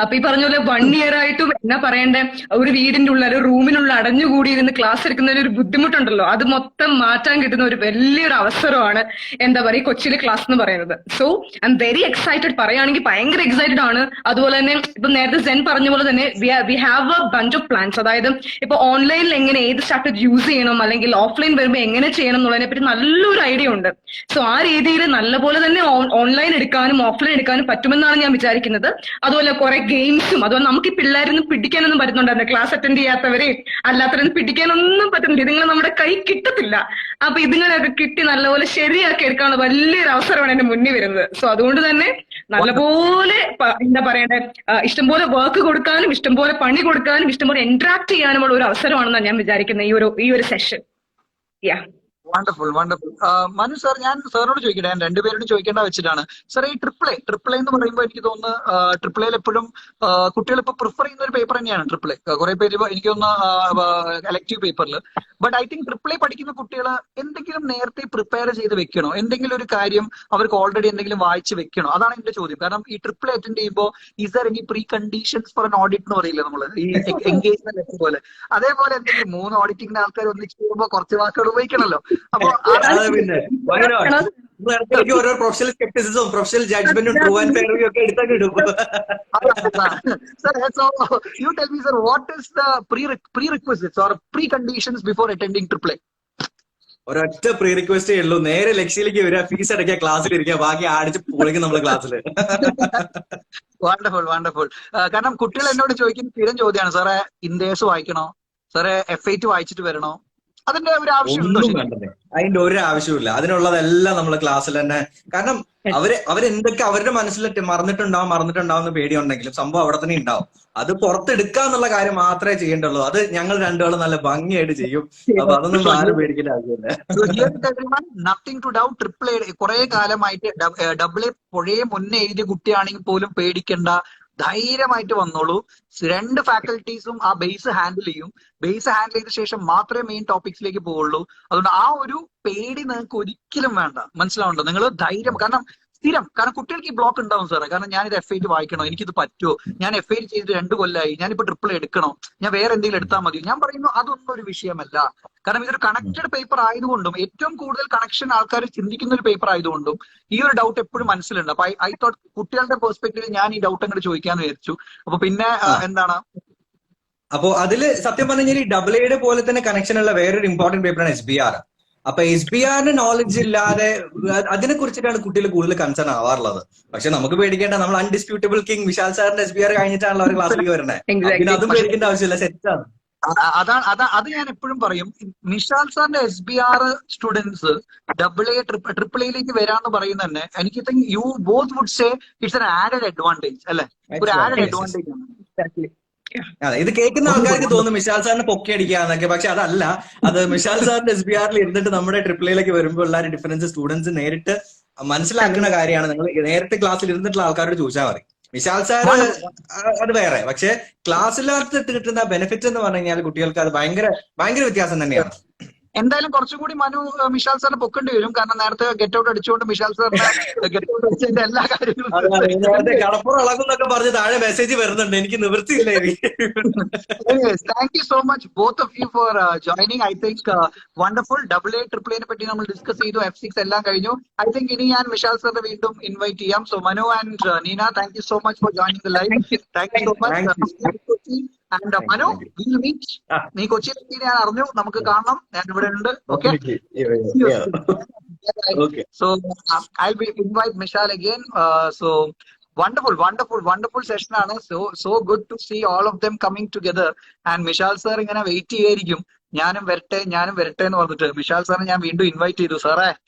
അപ്പൊ ഈ പറഞ്ഞ പോലെ 1 year ആയിട്ടും എന്നാ പറയണ്ടേ, ഒരു വീടിന്റെ ഉള്ളിൽ ഒരു റൂമിനുള്ള അടഞ്ഞുകൂടി ഇരുന്ന് ക്ലാസ് എടുക്കുന്നതിന് ഒരു ബുദ്ധിമുട്ടുണ്ടല്ലോ, അത് മൊത്തം മാറ്റാൻ കിട്ടുന്ന ഒരു വലിയൊരു അവസരമാണ് എന്താ പറയുക കൊച്ചിയിലെ ക്ലാസ് എന്ന് പറയുന്നത്. So I am very excited. പറയുകയാണെങ്കിൽ ഭയങ്കര എക്സൈറ്റഡ് ആണ്. അതുപോലെ തന്നെ ഇപ്പൊ നേരത്തെ സെൻ പറഞ്ഞ പോലെ തന്നെ we have a bunch of plans. അതായത് ഇപ്പൊ ഓൺലൈനിൽ എങ്ങനെ ഏത് സ്ട്രാറ്റജി യൂസ് ചെയ്യണം, അല്ലെങ്കിൽ ഓഫ്ലൈൻ വരുമ്പോൾ എങ്ങനെ ചെയ്യണം എന്നുള്ളതിനെ പറ്റി നല്ലൊരു ഐഡിയ ഉണ്ട്. സോ ആ രീതിയിൽ നല്ലപോലെ തന്നെ ഓൺലൈൻ എടുക്കാനും ഓഫ്ലൈൻ എടുക്കാനും പറ്റുമെന്നാണ് ഞാൻ വിചാരിക്കുന്നത്. അതുപോലെ കുറെ ഗെയിംസും, അതുപോലെ നമുക്ക് ഈ പിള്ളേരൊന്നും പിടിക്കാനൊന്നും പറ്റുന്നുണ്ടായിരുന്നു. ക്ലാസ് അറ്റൻഡ് ചെയ്യാത്തവരെ അല്ലാത്തവരൊന്നും പിടിക്കാനൊന്നും പറ്റുന്നില്ല. ഇതുങ്ങൾ നമ്മുടെ കൈ കിട്ടത്തില്ല. അപ്പൊ ഇതുങ്ങളൊക്കെ കിട്ടി നല്ലപോലെ ശരിയാക്കി എടുക്കാനുള്ള വലിയൊരു അവസരമാണ് എന്റെ മുന്നിൽ വരുന്നത്. സോ അതുകൊണ്ട് തന്നെ നല്ലപോലെ എന്താ പറയണ്ടേ, ഇഷ്ടംപോലെ വർക്ക് കൊടുക്കാനും ഇഷ്ടംപോലെ പണി കൊടുക്കാനും ഇഷ്ടംപോലെ ഇന്ററാക്ട് ചെയ്യാനുമുള്ള ഒരു അവസരമാണെന്നാണ് ഞാൻ വിചാരിക്കുന്നത് ഈ ഒരു സെഷൻ. യാ, വണ്ടർഫുൾ വണ്ടർഫുൾ. മനു സാർ, ഞാൻ സാറിനോട് ചോദിക്കട്ടെ, ഞാൻ രണ്ടുപേരോട് ചോദിക്കേണ്ട വെച്ചിട്ടാണ്. സാർ ഈ ട്രിപ്പിൾ എന്ന് പറയുമ്പോൾ എനിക്ക് തോന്നുന്നു ട്രിപ്പിൾ എപ്പോഴും കുട്ടികൾ ഇപ്പൊ പ്രിഫർ ചെയ്യുന്ന ഒരു പേപ്പർ തന്നെയാണ് ട്രിപ്പിൾ. കുറെ പേര് എനിക്ക് തോന്നുന്നു എലക്ടീവ് പേപ്പറിൽ. ബട്ട് ഐ തിങ്ക് ട്രിപ്പിൾ പഠിക്കുന്ന കുട്ടികൾ എന്തെങ്കിലും നേരത്തെ പ്രിപ്പയർ ചെയ്ത് വെക്കണോ, എന്തെങ്കിലും ഒരു കാര്യം അവർക്ക് ഓൾറെഡി എന്തെങ്കിലും വായിച്ച് വെക്കണോ? അതാണ് എന്റെ ചോദ്യം. കാരണം ഈ ട്രിപ്പിൾ അറ്റൻഡ് ചെയ്യുമ്പോൾ is there any pre conditions for an audit എന്ന് പറയില്ല നമ്മള്, ഈ എൻഗേജ്മെന്റ് പോലെ. അതേപോലെ എന്തെങ്കിലും 3 ഓഡിറ്റിംഗിന്റെ ആൾക്കാർ ഒന്നിച്ച് ചെയ്യുമ്പോൾ കുറച്ച് വാക്കുകൾ ഉപയോഗിക്കണമല്ലോ. അപ്പൊ ഓരോ പ്രൊഫഷണൽ സ്കെപ്റ്റിസിസം, പ്രൊഫഷണൽ ജഡ്ജ്മെന്റും ട്രൂ ആൻഡ് ഫെയർ ഒക്കെ എടുത്തൊക്കെ ഇടും. Sir, so you tell me, sir, what is the prerequisites or preconditions before attending AAA? ഒരൊറ്റ പ്രീ റിക്വസ്റ്റേ ഉള്ളൂ, നേരെ ലക്ഷ്യയിലേക്ക് വരിക, ഫീസ് അടയ്ക്കുക, ക്ലാസ്സിൽ ഇരിക്കുക, ബാക്കി അടിച്ച് പൊളിക്കും നമ്മളെ ക്ലാസ്സിൽ. Wonderful wonderful. കാരണം കുട്ടികൾ എന്നോട് ചോദിക്കുന്ന സ്ഥിരം ചോദ്യമാണ്, സാറേ ഇൻഡേഴ്സ് വായിക്കണോ, സാറേ F8 വായിച്ചിട്ട് വരണോ? അതിന്റെ ഒരു ആവശ്യമുണ്ടോ? അതിന്റെ ഒരു ആവശ്യമില്ല. അതിനുള്ളതെല്ലാം നമ്മള് ക്ലാസ്സിൽ തന്നെ. കാരണം അവരെന്തൊക്കെ അവരുടെ മനസ്സിൽ മറന്നിട്ടുണ്ടാവുന്ന പേടിയുണ്ടെങ്കിലും സംഭവം അവിടെ തന്നെ ഉണ്ടാവും. അത് പുറത്തെടുക്കുക എന്നുള്ള കാര്യം മാത്രമേ ചെയ്യേണ്ടുള്ളൂ. അത് ഞങ്ങൾ രണ്ടുപേരും നല്ല ഭംഗിയായിട്ട് ചെയ്യും. അപ്പൊ അതൊന്നും ആരും പേടിക്കേണ്ട ആവശ്യമില്ല. Nothing to doubt. ട്രിപ്പിൾ കുറെ കാലമായിട്ട് AA പുഴയെ മുന്നേ എഴുതിയ കുട്ടിയാണെങ്കിൽ പോലും പേടിക്കണ്ട, ധൈര്യമായിട്ട് വന്നോളൂ. 2 ഫാക്കൽറ്റീസും ആ ബേസ് ഹാൻഡിൽ ചെയ്യും. ബേസ് ഹാൻഡിൽ ചെയ്ത ശേഷം മാത്രമേ മെയിൻ ടോപ്പിക്സിലേക്ക് പോവുള്ളൂ. അതുകൊണ്ട് ആ ഒരു പേടി നിങ്ങൾക്ക് ഒരിക്കലും വേണ്ട. മനസ്സിലാവുണ്ടോ? നിങ്ങൾ ധൈര്യം, കാരണം കുട്ടികൾക്ക് ഈ ബ്ലോക്ക് ഉണ്ടാവും സാറേ. കാരണം ഞാനിത് F8 വായിക്കണോ, എനിക്കിത് പറ്റുമോ, ഞാൻ F8 ചെയ്തിട്ട് 2 കൊല്ലമായി, ഞാനിപ്പോ ട്രിപ്പിൾ എടുക്കണോ, ഞാൻ വേറെ എന്തെങ്കിലും എടുത്താൽ മതിയോ? ഞാൻ പറയുന്നു അതൊന്നും ഒരു വിഷയമല്ല. കാരണം ഇതൊരു കണക്റ്റഡ് പേപ്പർ ആയതുകൊണ്ടും ഏറ്റവും കൂടുതൽ കണക്ഷൻ ആൾക്കാർ ചിന്തിക്കുന്ന ഒരു പേപ്പർ ആയതുകൊണ്ടും ഈ ഒരു ഡൗട്ട് എപ്പോഴും മനസ്സിലുണ്ട്. അപ്പൊ ഐ തോട്ട് കുട്ടികളുടെ പെർസ്പെക്ടീവിൽ ഞാൻ ഈ ഡൗട്ട് അങ്ങോട്ട് ചോദിക്കാന്ന് വിചാരിച്ചു. അപ്പൊ പിന്നെ എന്താണ്, അപ്പോ അതില് സത്യം പറഞ്ഞാൽ ഈ AA പോലെ തന്നെ കണക്ഷൻ ഉള്ള വേറൊരു ഇമ്പോർട്ടന്റ് പേപ്പറാണ് SBR. അപ്പൊ SBRന് നോളജ് ഇല്ലാതെ അതിനെ കുറിച്ചിട്ടാണ് കുട്ടികൾ കൂടുതൽ കൺസേൺ ആവാറുള്ളത്. പക്ഷെ നമുക്ക് പേടിക്കേണ്ട, നമ്മൾ അൺഡിസ്പ്യൂട്ടബിൾ കിങ് വിശാൽ സാറിന്റെ SBR കഴിഞ്ഞിട്ടാണല്ലോ അവർ ക്ലാസ്സിലേക്ക് വരണേ. പിന്നെ അതും പേടിക്കേണ്ട ആവശ്യമില്ല, സെറ്റാണ്. അത് ഞാൻ എപ്പോഴും പറയും. നിഷാൽ സാറിന്റെ SBR സ്റ്റുഡൻസ് AA ട്രിപ്പിളിലേക്ക് വരാന്ന് പറയുന്നത് തന്നെ എനിക്ക് think you both would say it's an added advantage അല്ലെ? ഒരു ആഡഡ് അഡ്വാൻറ്റേജ് ആണ്. അതെ, ഇത് കേൾക്കുന്ന ആൾക്കാർക്ക് തോന്നും മിഷാൽ സാറിന് പൊക്കി അടിക്കാന്നൊക്കെ. പക്ഷെ അതല്ല. അത് മിഷാൽ സാറിന്റെ SBRൽ ഇരുന്നിട്ട് നമ്മുടെ AAAയിലേക്ക് വരുമ്പോൾ ഉള്ള ഡിഫറൻസ് സ്റ്റുഡൻസ് നേരിട്ട് മനസ്സിലാക്കുന്ന കാര്യമാണ്. നിങ്ങൾ നേരത്തെ ക്ലാസ്സിൽ ഇരുന്നിട്ടുള്ള ആൾക്കാരോട് ചോദിച്ചാൽ മതി. വിശാൽ സാറ് അത് വേറെ. പക്ഷെ ക്ലാസ്സിനകത്ത് കിട്ടുന്ന ബെനിഫിറ്റ് എന്ന് പറഞ്ഞു കഴിഞ്ഞാൽ കുട്ടികൾക്ക് അത് ഭയങ്കര ഭയങ്കര വ്യത്യാസം തന്നെയാണ്. എന്തായാലും കുറച്ചുകൂടി മനു മിഷാൽ സാറിനെ പൊക്കേണ്ടി വരും. കാരണം നേരത്തെ ഗെറ്റ് ഔട്ട് അടിച്ചുകൊണ്ട് മിഷാൽ സാറിന്റെ ഗെറ്റ് ഔട്ട് അടിച്ചതിന്റെ എല്ലാ കാര്യങ്ങളും നേരത്തെ കടപ്പുറം ഇളകും എന്നൊക്കെ പറഞ്ഞ് താഴെ മെസ്സേജ് വരുന്നുണ്ട്. എനിക്ക് നിവൃത്തിയില്ല. Anyways, thank you so much both of you for joining. I think wonderful. AA, AAA നെ പറ്റി നമ്മൾ ഡിസ്കസ് ചെയ്തു. F6 എല്ലാം കഴിഞ്ഞു. I think ഇനി ഞാൻ മിഷാൽ സാറിനെ വീണ്ടും ഇൻവൈറ്റ് ചെയ്യാം. So Manu and Nina, thank you so much for joining the live. Thank you so much. And Manu, we'll meet. നീ കൊച്ചിയിലെത്തി ഞാൻ അറിഞ്ഞു. നമുക്ക് കാണണം. ഞാൻ ഇവിടെ ഉണ്ട്. Okay. So I'll be invite Mishal again. So wonderful session ആണ്. So good to see all of them coming together. And Mishal sir ഇങ്ങനെ വെയിറ്റ് ചെയ്യായിരിക്കും, ഞാനും വരട്ടെ എന്ന് പറഞ്ഞിട്ട്. മിഷാൽ സാറിനെ ഞാൻ വീണ്ടും ഇൻവൈറ്റ് ചെയ്തു.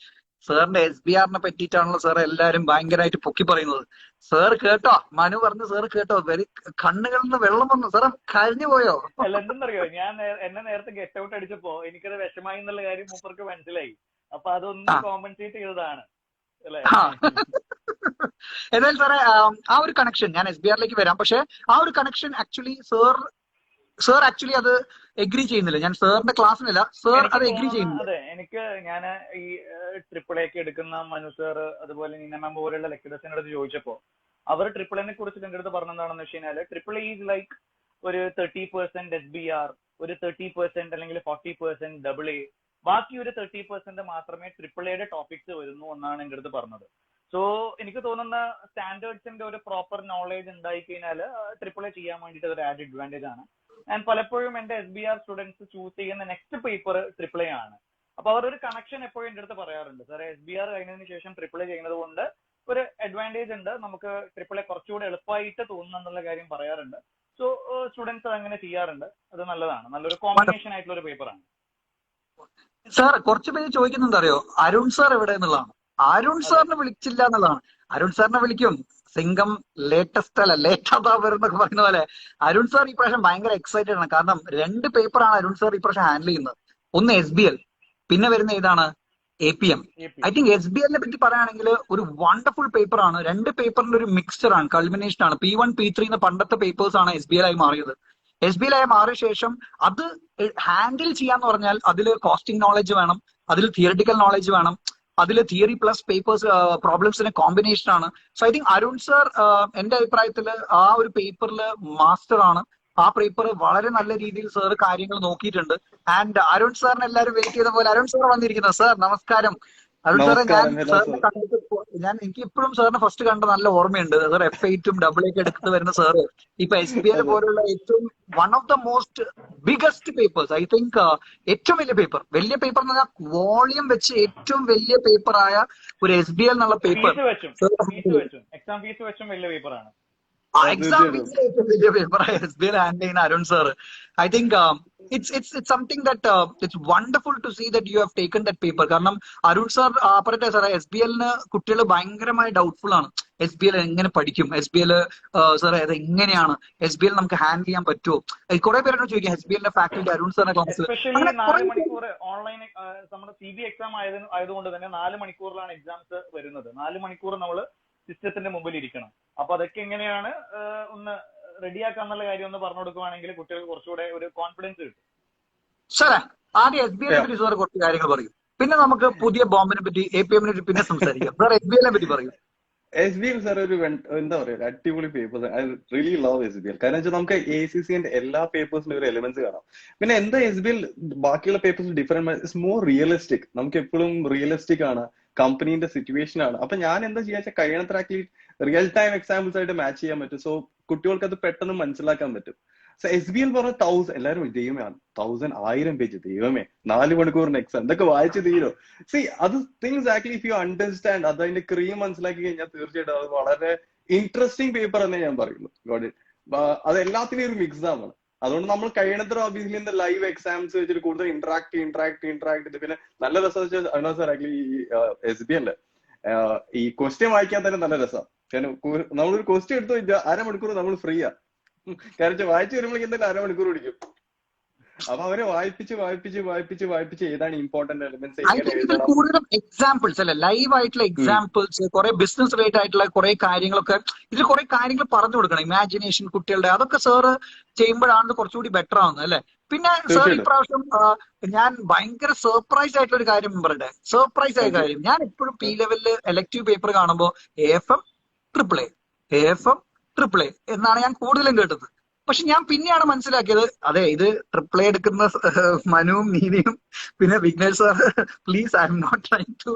സാറിന്റെ SBR പറ്റിയിട്ടാണല്ലോ സാർ എല്ലാരും ഭയങ്കരമായിട്ട് പൊക്കി പറയുന്നത്. സാർ കേട്ടോ, മനു പറഞ്ഞു സാർ കേട്ടോ, കണ്ണുകളിൽ നിന്ന് വെള്ളം വന്നു. സാർ കഴിഞ്ഞു പോയോ? അല്ല, എന്തെന്നറിയോ, ഞാൻ എന്നെ നേരത്തെ ഗെറ്റ് ഔട്ട് അടിച്ചപ്പോ എനിക്കത് വിഷമായി എന്നുള്ള കാര്യം മൂപ്പർക്ക് മനസ്സിലായി. അപ്പൊ അതൊന്ന് കോമ്പൻസേറ്റ് ചെയ്തതാണ് അല്ലേ? എന്തായാലും സാറേ, ആ ഒരു കണക്ഷൻ ഞാൻ SBRലേക്ക് വരാം. പക്ഷെ ആ ഒരു കണക്ഷൻ ആക്ച്വലി സാർ ആക്ച്വലി അത് എഗ്രി ചെയ്യുന്നില്ല. ഞാൻ സാറിന്റെ ക്ലാസ്സിനില്ല, സാർ അത് എഗ്രി ചെയ്യുന്നില്ല. അതെ, ഞാൻ ഈ AAA എടുക്കുന്ന മനു സാർ അതുപോലെ നീന മാം പോലെയുള്ള ലെക്ചറേഴ്സിന്റെ അടുത്ത് ചോദിച്ചപ്പോ അവർ AAA കുറിച്ച് എന്റെ അടുത്ത് പറഞ്ഞെന്താണെന്ന് വെച്ച് കഴിഞ്ഞാൽ, AAA ഈസ് ലൈക്ക് ഒരു 30% SBR, ഒരു 30% അല്ലെങ്കിൽ 40% AA, ബാക്കി ഒരു 30% മാത്രമേ AAAയുടെ ടോപ്പിക്സ് വരുന്നു എന്നാണ് എന്റെ അടുത്ത് പറഞ്ഞത്. സോ എനിക്ക് തോന്നുന്ന സ്റ്റാൻഡേർഡ്സിന്റെ ഒരു പ്രോപ്പർ നോളേജ് ഉണ്ടായി കഴിഞ്ഞാൽ AAA ചെയ്യാൻ വേണ്ടിയിട്ട് ഒരു ആഡ് അഡ്വാൻറ്റേജ് ആണ്. ആൻഡ് പലപ്പോഴും എന്റെ SBR സ്റ്റുഡൻസ് ചൂസ് ചെയ്യുന്ന നെക്സ്റ്റ് പേപ്പർ AAA ആണ്. അപ്പൊ അവർ ഒരു കണക്ഷൻ എപ്പോഴും എന്റെ അടുത്ത് പറയാറുണ്ട്, സാറേ SBR കഴിഞ്ഞതിന് ശേഷം AAA ചെയ്യുന്നത് കൊണ്ട് ഒരു അഡ്വാൻറ്റേജ് ഉണ്ട്, നമുക്ക് AAA കുറച്ചുകൂടെ എളുപ്പമായിട്ട് തോന്നുന്നു എന്നുള്ള കാര്യം പറയാറുണ്ട്. സോ സ്റ്റുഡൻസ് അങ്ങനെ ചെയ്യാറുണ്ട്. അത് നല്ലതാണ്, നല്ലൊരു കോമ്പിനേഷൻ ആയിട്ടുള്ള ഒരു പേപ്പറാണ്. സാർ കുറച്ച് പേര് ചോദിക്കുന്നുണ്ട് അറിയോ, അരുൺ സാർ എവിടെ എന്നുള്ളതാണ്. അരുൺ സാറിനെ വിളിച്ചില്ല എന്നുള്ളതാണ്. അരുൺ സാറിനെ വിളിക്കും. സിംഗം ലേറ്റസ്റ്റ് അല്ല ലേറ്റാതാ വരുന്നൊക്കെ പറയുന്ന പോലെ അരുൺ സാർ ഈ പ്രാവശ്യം ഭയങ്കര എക്സൈറ്റഡ് ആണ്. കാരണം 2 പേപ്പറാണ് അരുൺ സാർ ഈ പ്രാവശ്യം ഹാൻഡിൽ ചെയ്യുന്നത്. ഒന്ന് SBL, പിന്നെ വരുന്ന ഏതാണ് APM. ഐ തിങ്ക് SBL പറ്റി പറയുകയാണെങ്കിൽ ഒരു വണ്ടർഫുൾ പേപ്പറാണ്. 2 പേപ്പറിന്റെ ഒരു മിക്സ്ചർ ആണ്, കൾമിനേഷൻ ആണ്. P1 P3 എന്ന പണ്ടത്തെ പേപ്പേഴ്സ് ആണ് SBL ആയി മാറിയത്. SBL ആയി മാറിയ ശേഷം അത് ഹാൻഡിൽ ചെയ്യാന്ന് പറഞ്ഞാൽ അതിൽ കോസ്റ്റിംഗ് നോളജ് വേണം, അതിൽ തിയറിറ്റിക്കൽ നോളജ് വേണം, അതിൽ തിയറി പ്ലസ് പേപ്പേഴ്സ് പ്രോബ്ലംസിന്റെ കോമ്പിനേഷൻ ആണ്. So I think Arun sir എന്റെ അഭിപ്രായത്തിൽ ആ ഒരു പേപ്പറിൽ മാസ്റ്റർ ആണ്. ആ പേപ്പർ വളരെ നല്ല രീതിയിൽ സാർ കാര്യങ്ങൾ നോക്കിയിട്ടുണ്ട്. ആൻഡ് അരുൺ സാറിന് എല്ലാവരും വെയിറ്റ് ചെയ്ത പോലെ അരുൺ സാർ വന്നിരിക്കുന്നത്. സാർ നമസ്കാരം. അരുൺ സാറെ, എനിക്ക് ഇപ്പോഴും സാറിന് ഫസ്റ്റ് കണ്ട നല്ല ഓർമ്മയുണ്ട്. സാർ F8ഉം AA എടുത്ത് വരുന്ന സാറ് ഇപ്പൊ SBL പോലുള്ള ഏറ്റവും one of the most biggest papers, I think ഏറ്റവും വലിയ പേപ്പർ എന്ന് പറഞ്ഞാൽ വോളിയം വെച്ച് ഏറ്റവും വലിയ പേപ്പറായ ഒരു SBL എന്നുള്ള പേപ്പർ, എക്സാം ഫീസ് വെച്ചും വലിയ പേപ്പറാണ്. എക്സാം ഫീസ് ഏറ്റവും വലിയ പേപ്പറായ SBL ഹാൻഡിൽ ചെയ്യുന്ന Arun sir. I think it's something that it's wonderful to see that you have taken that paper. കാരണം അരുൺ സാർ പറയട്ടെ സാറേ, SBLന് കുട്ടികൾ ഭയങ്കരമായി ഡൗട്ട്ഫുൾ ആണ്. SBL എങ്ങനെ പഠിക്കും, SBL സാറേ അത് എങ്ങനെയാണ്, SBL നമുക്ക് ഹാൻഡിൽ ചെയ്യാൻ പറ്റുമോ? കുറെ പേരോട് ചോദിക്കും SBLന്റെ ഫാക്കൽറ്റി അരുൺ സാറിന്റെ ക്ലാസ്. എസ്പെഷ്യലി 4 മണിക്കൂർ ഓൺലൈൻ നമ്മുടെ CB എക്സാം ആയതുകൊണ്ട് തന്നെ 4 മണിക്കൂറിലാണ് എക്സാംസ് വരുന്നത്. 4 മണിക്കൂർ നമ്മൾ സിസ്റ്റത്തിന്റെ മുമ്പിൽ ഇരിക്കണം. അപ്പൊ അതൊക്കെ എങ്ങനെയാണ് ഒന്ന് റെഡിയാക്കാന്നുള്ള കാര്യം ഒന്ന് പറഞ്ഞു കൊടുക്കുവാണെങ്കിൽ കുട്ടികൾക്ക് കുറച്ചുകൂടെ ഒരു കോൺഫിഡൻസ് കിട്ടും. സാറേ ആദ്യം SBLനെ പറ്റി സാർ കുറച്ച് കാര്യങ്ങൾ പറയും, പിന്നെ നമുക്ക് പുതിയ ബോംബിനെ പറ്റി APM പിന്നെ സംസാരിക്കാം. സാർ SBLനെ പറ്റി പറയും. SBL സാർ ഒരു എന്താ പറയുക, അടിപൊളി papers. I really love SBL. കാരണം വെച്ചാൽ നമുക്ക് ACCന്റെ എല്ലാ പേപ്പേഴ്സിന്റെ ഒരു എലിമെന്റ്സ് കാണാം. പിന്നെ എന്താ SBL ബാക്കിയുള്ള papers different, it's more realistic. നമുക്ക് എപ്പോഴും റിയലിസ്റ്റിക് ആണ്, കമ്പനീന്റെ സിറ്റുവേഷൻ ആണ്. അപ്പൊ ഞാൻ എന്താ ചെയ്യാ, കഴിയണത്ര റിയൽ ടൈം എക്സാമ്പിൾസ് ആയിട്ട് മാച്ച് ചെയ്യാൻ പറ്റും. സോ കുട്ടികൾക്ക് അത് പെട്ടെന്ന് മനസ്സിലാക്കാൻ പറ്റും. സോ SBL പറഞ്ഞ 1000, എല്ലാവരും ദൈവമേ 1000 പേജ്, ദൈവമേ 4 മണിക്കൂറിന് എക്സാം, ഇതൊക്കെ വായിച്ച് തീരോ? സി അത് things actually if you understand, അത് അതിന്റെ ക്രീം മനസ്സിലാക്കി കഴിഞ്ഞാൽ തീർച്ചയായിട്ടും അത് വളരെ ഇൻട്രസ്റ്റിംഗ് പേപ്പർ എന്നേ ഞാൻ പറയുള്ളൂ. അത് എല്ലാത്തിനും ഒരു മിക്സാം ആണ്. അതുകൊണ്ട് നമ്മൾ കഴിയണത്ര ഒബിയസ്ലി ഇന്ന് ലൈവ് എക്സാംസ് വെച്ചിട്ട് കൂടുതൽ ഇന്ററാക്ട്. പിന്നെ നല്ല രസം വെച്ചാൽ സാർ ആക്ച്വലി ഈ SBL ഈ ക്വസ്റ്റ്യൻ വായിക്കാൻ തന്നെ നല്ല രസമാണ്. കാരണം നമ്മളൊരു ക്വസ്റ്റ്യൻ എടുത്തു കഴിഞ്ഞാൽ 1/2 മണിക്കൂർ നമ്മൾ ഫ്രീയാ. കാരണം വായിച്ചു വരുമ്പോഴേക്കും എന്തായാലും 1/2 മണിക്കൂർ പിടിക്കും. അപ്പൊ അവരെ വായിപ്പിച്ച് ഏതാണ് ഇമ്പോർട്ടന്റ് എലിമെന്റ്സ് ഐ എങ്ങനെ തിങ്ക് ഇതിൽ എഴുതണം. കൂടുതലും എക്സാമ്പിൾസ് അല്ലെ, ലൈവ് ആയിട്ടുള്ള എക്സാമ്പിൾസ്, കുറെ ബിസിനസ് റിലേറ്റഡ് ആയിട്ടുള്ള കുറെ കാര്യങ്ങളൊക്കെ ഇതിൽ കുറെ കാര്യങ്ങൾ പറഞ്ഞു കൊടുക്കണം. ഇമാജിനേഷൻ കുട്ടികളുടെ അതൊക്കെ സാറ് ചെയ്യുമ്പോഴാണ് കുറച്ചുകൂടി ബെറ്റർ ആവുന്നത് അല്ലെ. പിന്നെ സാർ തീർച്ചയായിട്ടും. ഇപ്രാവശ്യം ഞാൻ ഭയങ്കര സർപ്രൈസ് ആയിട്ടുള്ള ഒരു കാര്യം പറയട്ടെ. സർപ്രൈസ് ആയ ഓക്കെ. കാര്യം, ഞാൻ എപ്പോഴും പി ലെവലില് എലക്ടീവ് പേപ്പർ കാണുമ്പോൾ AFM AFM എന്നാണ് ഞാൻ കൂടുതലും കേട്ടത്. പക്ഷെ ഞാൻ പിന്നെയാണ് മനസ്സിലാക്കിയത്, അതെ ഇത് ട്രിപ്പിൾ എ എടുക്കുന്ന മനുവും നീതിയും പിന്നെ Vignesh sir, please I am not trying to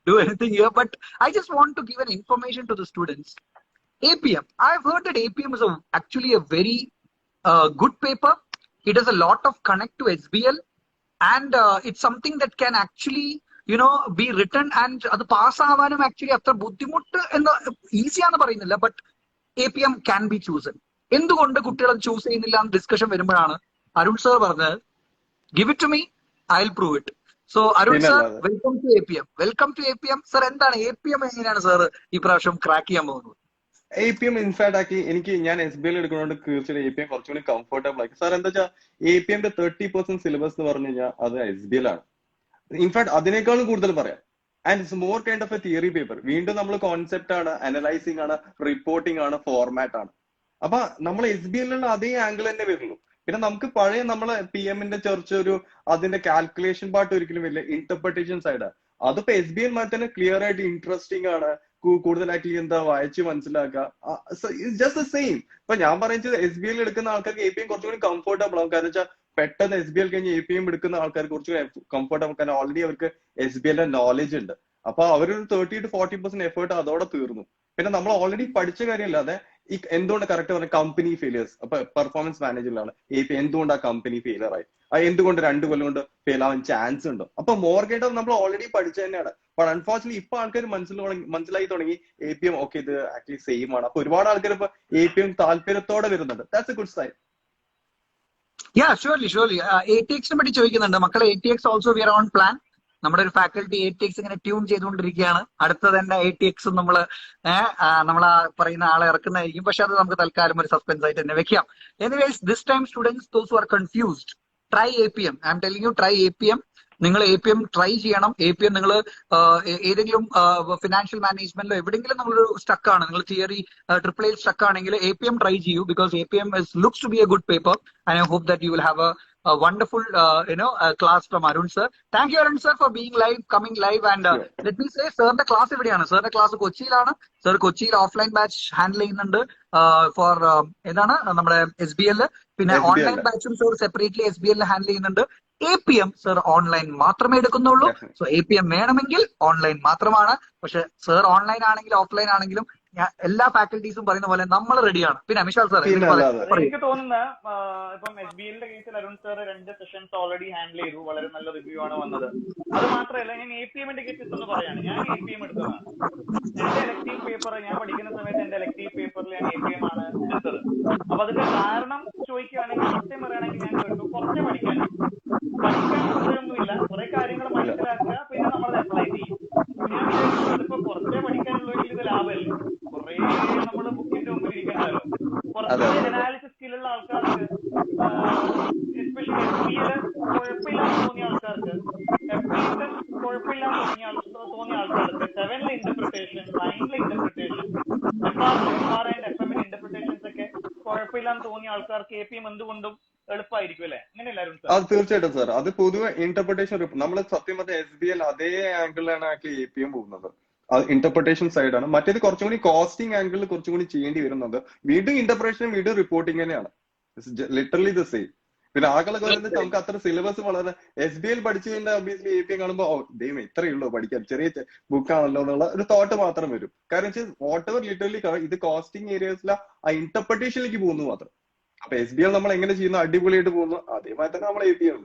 do anything here, but I just want to give an information to the students. APM, I have heard that APM is actually a very good paper. It has a lot of connect to SBL, and it's something that can actually be written, and അത് പാസ്സാവാനും actually അത്ര ബുദ്ധിമുട്ട് എന്ന് ഈസിയാന്ന് പറയുന്നില്ല, but APM can be chosen. എന്തുകൊണ്ട് കുട്ടികൾ അത് choose ചെയ്യുന്നില്ല എന്ന് ഡിസ്കഷൻ വരുമ്പോഴാണ് അരുൺ സാർ പറഞ്ഞത്, give it to me, I will prove it. So Arun sir, പിന്നല്ലാതെ. Welcome to APM. സാർ എന്താണ് APM, എങ്ങനെയാണ് സാർ ഈ പ്രാവശ്യം ക്രാക്ക് ചെയ്യാൻ പോകുന്നത്? APM ഇൻഫാക്ട് ആക്കി ഞാൻ SBL എടുക്കുന്നതുകൊണ്ട് തീർച്ചയായും APM കുറച്ചുകൂടി കംഫർട്ടബിൾ ആക്കി. സാർ എന്താ വെച്ചാൽ APM 30% സിലബസ് എന്ന് പറഞ്ഞു കഴിഞ്ഞാൽ അത് SBL ആണ്. ഇൻഫാക്ട് അതിനേക്കാളും കൂടുതൽ പറയാം. And it's more kind of A theory paper. വീണ്ടും നമ്മൾ കോൺസെപ്റ്റ് ആണ്, അനലൈസിംഗ് ആണ്, റിപ്പോർട്ടിംഗ് ആണ്, ഫോർമാറ്റ് ആണ്. അപ്പൊ നമ്മൾ SBL അതേ ആംഗിൾ തന്നെ വരുള്ളൂ. പിന്നെ നമുക്ക് പഴയ നമ്മളെ PM-ന്റെ ചർച്ച അതിന്റെ കാൽക്കുലേഷൻ പാർട്ട് ഒരിക്കലും വരില്ല. ഇന്റർപ്രിട്ടേഷൻ സൈഡ് അതിപ്പോ SBL തന്നെ ക്ലിയർ ആയിട്ട് ഇൻട്രസ്റ്റിംഗ് ആണ്. കൂടുതലായിട്ട് എന്താ വായിച്ച് മനസ്സിലാക്കുക. Just the same. ഇപ്പൊ ഞാൻ പറയുന്നത് SBL എടുക്കുന്ന ആൾക്കാർക്ക് APM കുറച്ചുകൂടി കംഫർട്ടബിൾ ആവും. കാരണം വെച്ചാൽ പെട്ടെന്ന് SBL കഴിഞ്ഞ് APM എടുക്കുന്ന ആൾക്കാർക്ക് കുറച്ചുകൂടി കംഫർട്ടബിൾ. കാരണം ഓൾറെഡി അവർക്ക് SBL നോളജ് ഉണ്ട്. അപ്പൊ അവരൊരു 30 to 40% എഫേർട്ട് അതോടെ തീർന്നു. പിന്നെ നമ്മൾ ഓൾറെഡി പഠിച്ച കാര്യമല്ലാതെ എന്തുകൊണ്ട് കറക്റ്റ് പറഞ്ഞ കമ്പനി ഫെയിലിയേഴ്സ്. അപ്പൊ പെർഫോമൻസ് മാനേജറിലാണ് APM എന്തുകൊണ്ട് ആ കമ്പനി ഫെയിലർ ആയി, എന്തുകൊണ്ട് 2 കൊല്ലം കൊണ്ട് ഫെയിൽ ആവാൻ ചാൻസ് ഉണ്ടോ. അപ്പൊ മോർഗേറ്റ് നമ്മൾ ഓൾറെഡി പഠിച്ചു തന്നെയാണ്. ബട്ട് അൺഫോർച്ചുനേറ്റ്ലി ഇപ്പൊ ആൾക്കാർ മനസ്സിലായി തുടങ്ങി APM ഓക്കെ ഇത് ആക്ച്വലി സെയിം ആണ്. അപ്പൊ ഒരുപാട് ആൾക്കാർ ഇപ്പൊ APM താല്പര്യത്തോടെ വരുന്നുണ്ട്. That's a good sign. Yeah surely ATX പറ്റി ചോദിക്കുന്നുണ്ട് മക്കളെ. ATX also we are on plan. നമ്മുടെ ഒരു ഫാക്കൽറ്റി ATX ഇങ്ങനെ ട്യൂൺ ചെയ്തുകൊണ്ടിരിക്കുകയാണ്. അടുത്തത് തന്നെ ATX നമ്മൾ പറയുന്ന ആളെ ഇറക്കുന്നതായിരിക്കും. പക്ഷെ അത് നമുക്ക് തൽക്കാലം ഒരു സസ്പെൻസ് ആയിട്ട് തന്നെ വെക്കാം. Anyways this time students those who are confused, try APM. I M telling you, try APM. നിങ്ങൾ APM ട്രൈ ചെയ്യണം. APM നിങ്ങൾ ഏതെങ്കിലും ഫിനാൻഷ്യൽ മാനേജ്മെന്റിലോ എവിടെയെങ്കിലും നമ്മളൊരു സ്റ്റക്ക് ആണ്, നിങ്ങൾ തിയറി ട്രിപ്പിൾ എ സ്റ്റക്ക് ആണെങ്കിൽ APM ട്രൈ ചെയ്യൂ. Because APM looks to be a good paper and I hope that you will have a wonderful class from Arun sir. Thank you Arun sir for being coming live, and let me say sir the class എവിടെയാണ്? sir the class കൊച്ചിയിലാണ്. sir കൊച്ചിയിൽ offline batch handle ചെയ്യുന്നുണ്ട് for ഏതാണ് നമ്മുടെ SBL. പിന്നെ online ബാച്ചും sir separately SBL handle ചെയ്യുന്നുണ്ട്. APM sir online മാത്രമേ എടുക്കുന്നുള്ളൂ. സോ APM വേണമെങ്കിൽ ഓൺലൈൻ മാത്രമാണ്. പക്ഷെ സർ ഓൺലൈൻ ആണെങ്കിലും ഓഫ്ലൈൻ ആണെങ്കിലും എല്ലാ ഫാക്കൽറ്റീസും പറയുന്ന പോലെ നമ്മൾ റെഡിയാണ്. പിന്നെ അമിഷാൽ സാർ, എനിക്ക് തോന്നുന്ന ഇപ്പം SBL-ന്റെ കേസിൽ Arun sir 2 sessions already handle ചെയ്തു. വളരെ നല്ല റിവ്യൂ ആണ് വന്നത്. അത് മാത്രമല്ല, ഞാൻ APM-ന്റെ കേസിൽ ഒന്ന് പറയാണ്. ഞാൻ APM എടുത്തതാണ്. എന്റെ എലക്ടീവ് പേപ്പർ ഞാൻ പഠിക്കുന്ന സമയത്ത് എന്റെ എലക്ടീവ് പേപ്പറിൽ ഞാൻ APM ആണ് എടുത്തത്. അപ്പൊ അതിന്റെ കാരണം ചോദിക്കുകയാണെങ്കിൽ, സത്യം പറയുകയാണെങ്കിൽ ഞാൻ കേട്ടു കുറച്ച് പഠിക്കാൻ കുറേയൊന്നുമില്ല, കുറെ കാര്യങ്ങൾ മനസ്സിലാക്കുക, പിന്നെ നമ്മളത് അപ്ലൈ ചെയ്യും. ഞാൻ ഇതിപ്പോ കുറച്ചേ പഠിക്കാനുള്ളെങ്കിൽ ഇത് ലാഭമല്ലേ. കുറെ നമ്മള് ബുക്കിന്റെ മുമ്പിൽ ഇരിക്കണ്ടല്ലോ. കുറച്ച് അനാലിസിസ് സ്കില്ലുള്ള ആൾക്കാർക്ക്, എസ്പെഷ്യലി FBL കുഴപ്പമില്ലാന്ന് തോന്നിയ ആൾക്കാർക്ക്, FBL കുഴപ്പമില്ലാന്ന് തോന്നിയ ആൾക്കാർക്ക് 7ലെ ഇന്റർപ്രിട്ടേഷൻ, 9ലെ interpretation, FR and FM interpretations ഒക്കെ കുഴപ്പമില്ലാന്ന് തോന്നിയ ആൾക്കാർക്ക് APM എന്തുകൊണ്ടും എളുപ്പമായിരിക്കും അല്ലെ? അങ്ങനെയല്ല അരുൺ സാർ? അത് തീർച്ചയായിട്ടും സാർ. അത് പൊതുവെ ഇന്റർപ്രിട്ടേഷൻ നമ്മൾ സത്യം പറഞ്ഞ SBL അതേ ആംഗിളിലാണ് ആക്ച്വലി APM പോകുന്നത്. അത് ഇന്റർപ്രിട്ടേഷൻ സൈഡാണ്. മറ്റേത് കുറച്ചും കൂടി കോസ്റ്റിംഗ് ആംഗിളിൽ കുറച്ചും കൂടി ചെയ്യേണ്ടി വരുന്നത്. വീണ്ടും ഇന്റർപ്രിട്ടേഷൻ, വീണ്ടും റിപ്പോർട്ടിംഗ് തന്നെയാണ്. Literally the same. പിന്നെ ആളുകളൊക്കെ വരുന്നത് നമുക്ക് അത്ര സിലബസ് വളരെ SBL പഠിച്ചു കഴിഞ്ഞാൽ ഒബിയസ്ലി APM കാണുമ്പോൾ ദൈവം ഇത്രയേ ഉള്ളൂ പഠിക്കാൻ, ചെറിയ ബുക്കാണല്ലോ എന്നുള്ള ഒരു തോട്ട് മാത്രം വരും. കാരണം വെച്ചാൽ വാട്ട് എവർ ലിറ്ററലി ഇത് കോസ്റ്റിംഗ് ഏരിയസിലെ ആ ഇന്റർപ്രിട്ടേഷനിലേക്ക് പോകുന്നു മാത്രം. അപ്പൊ SBL നമ്മൾ എങ്ങനെ ചെയ്യുന്നു, അടിപൊളിയായിട്ട് പോകുന്നു. അതേമാതിരി തന്നെ നമ്മൾ APM.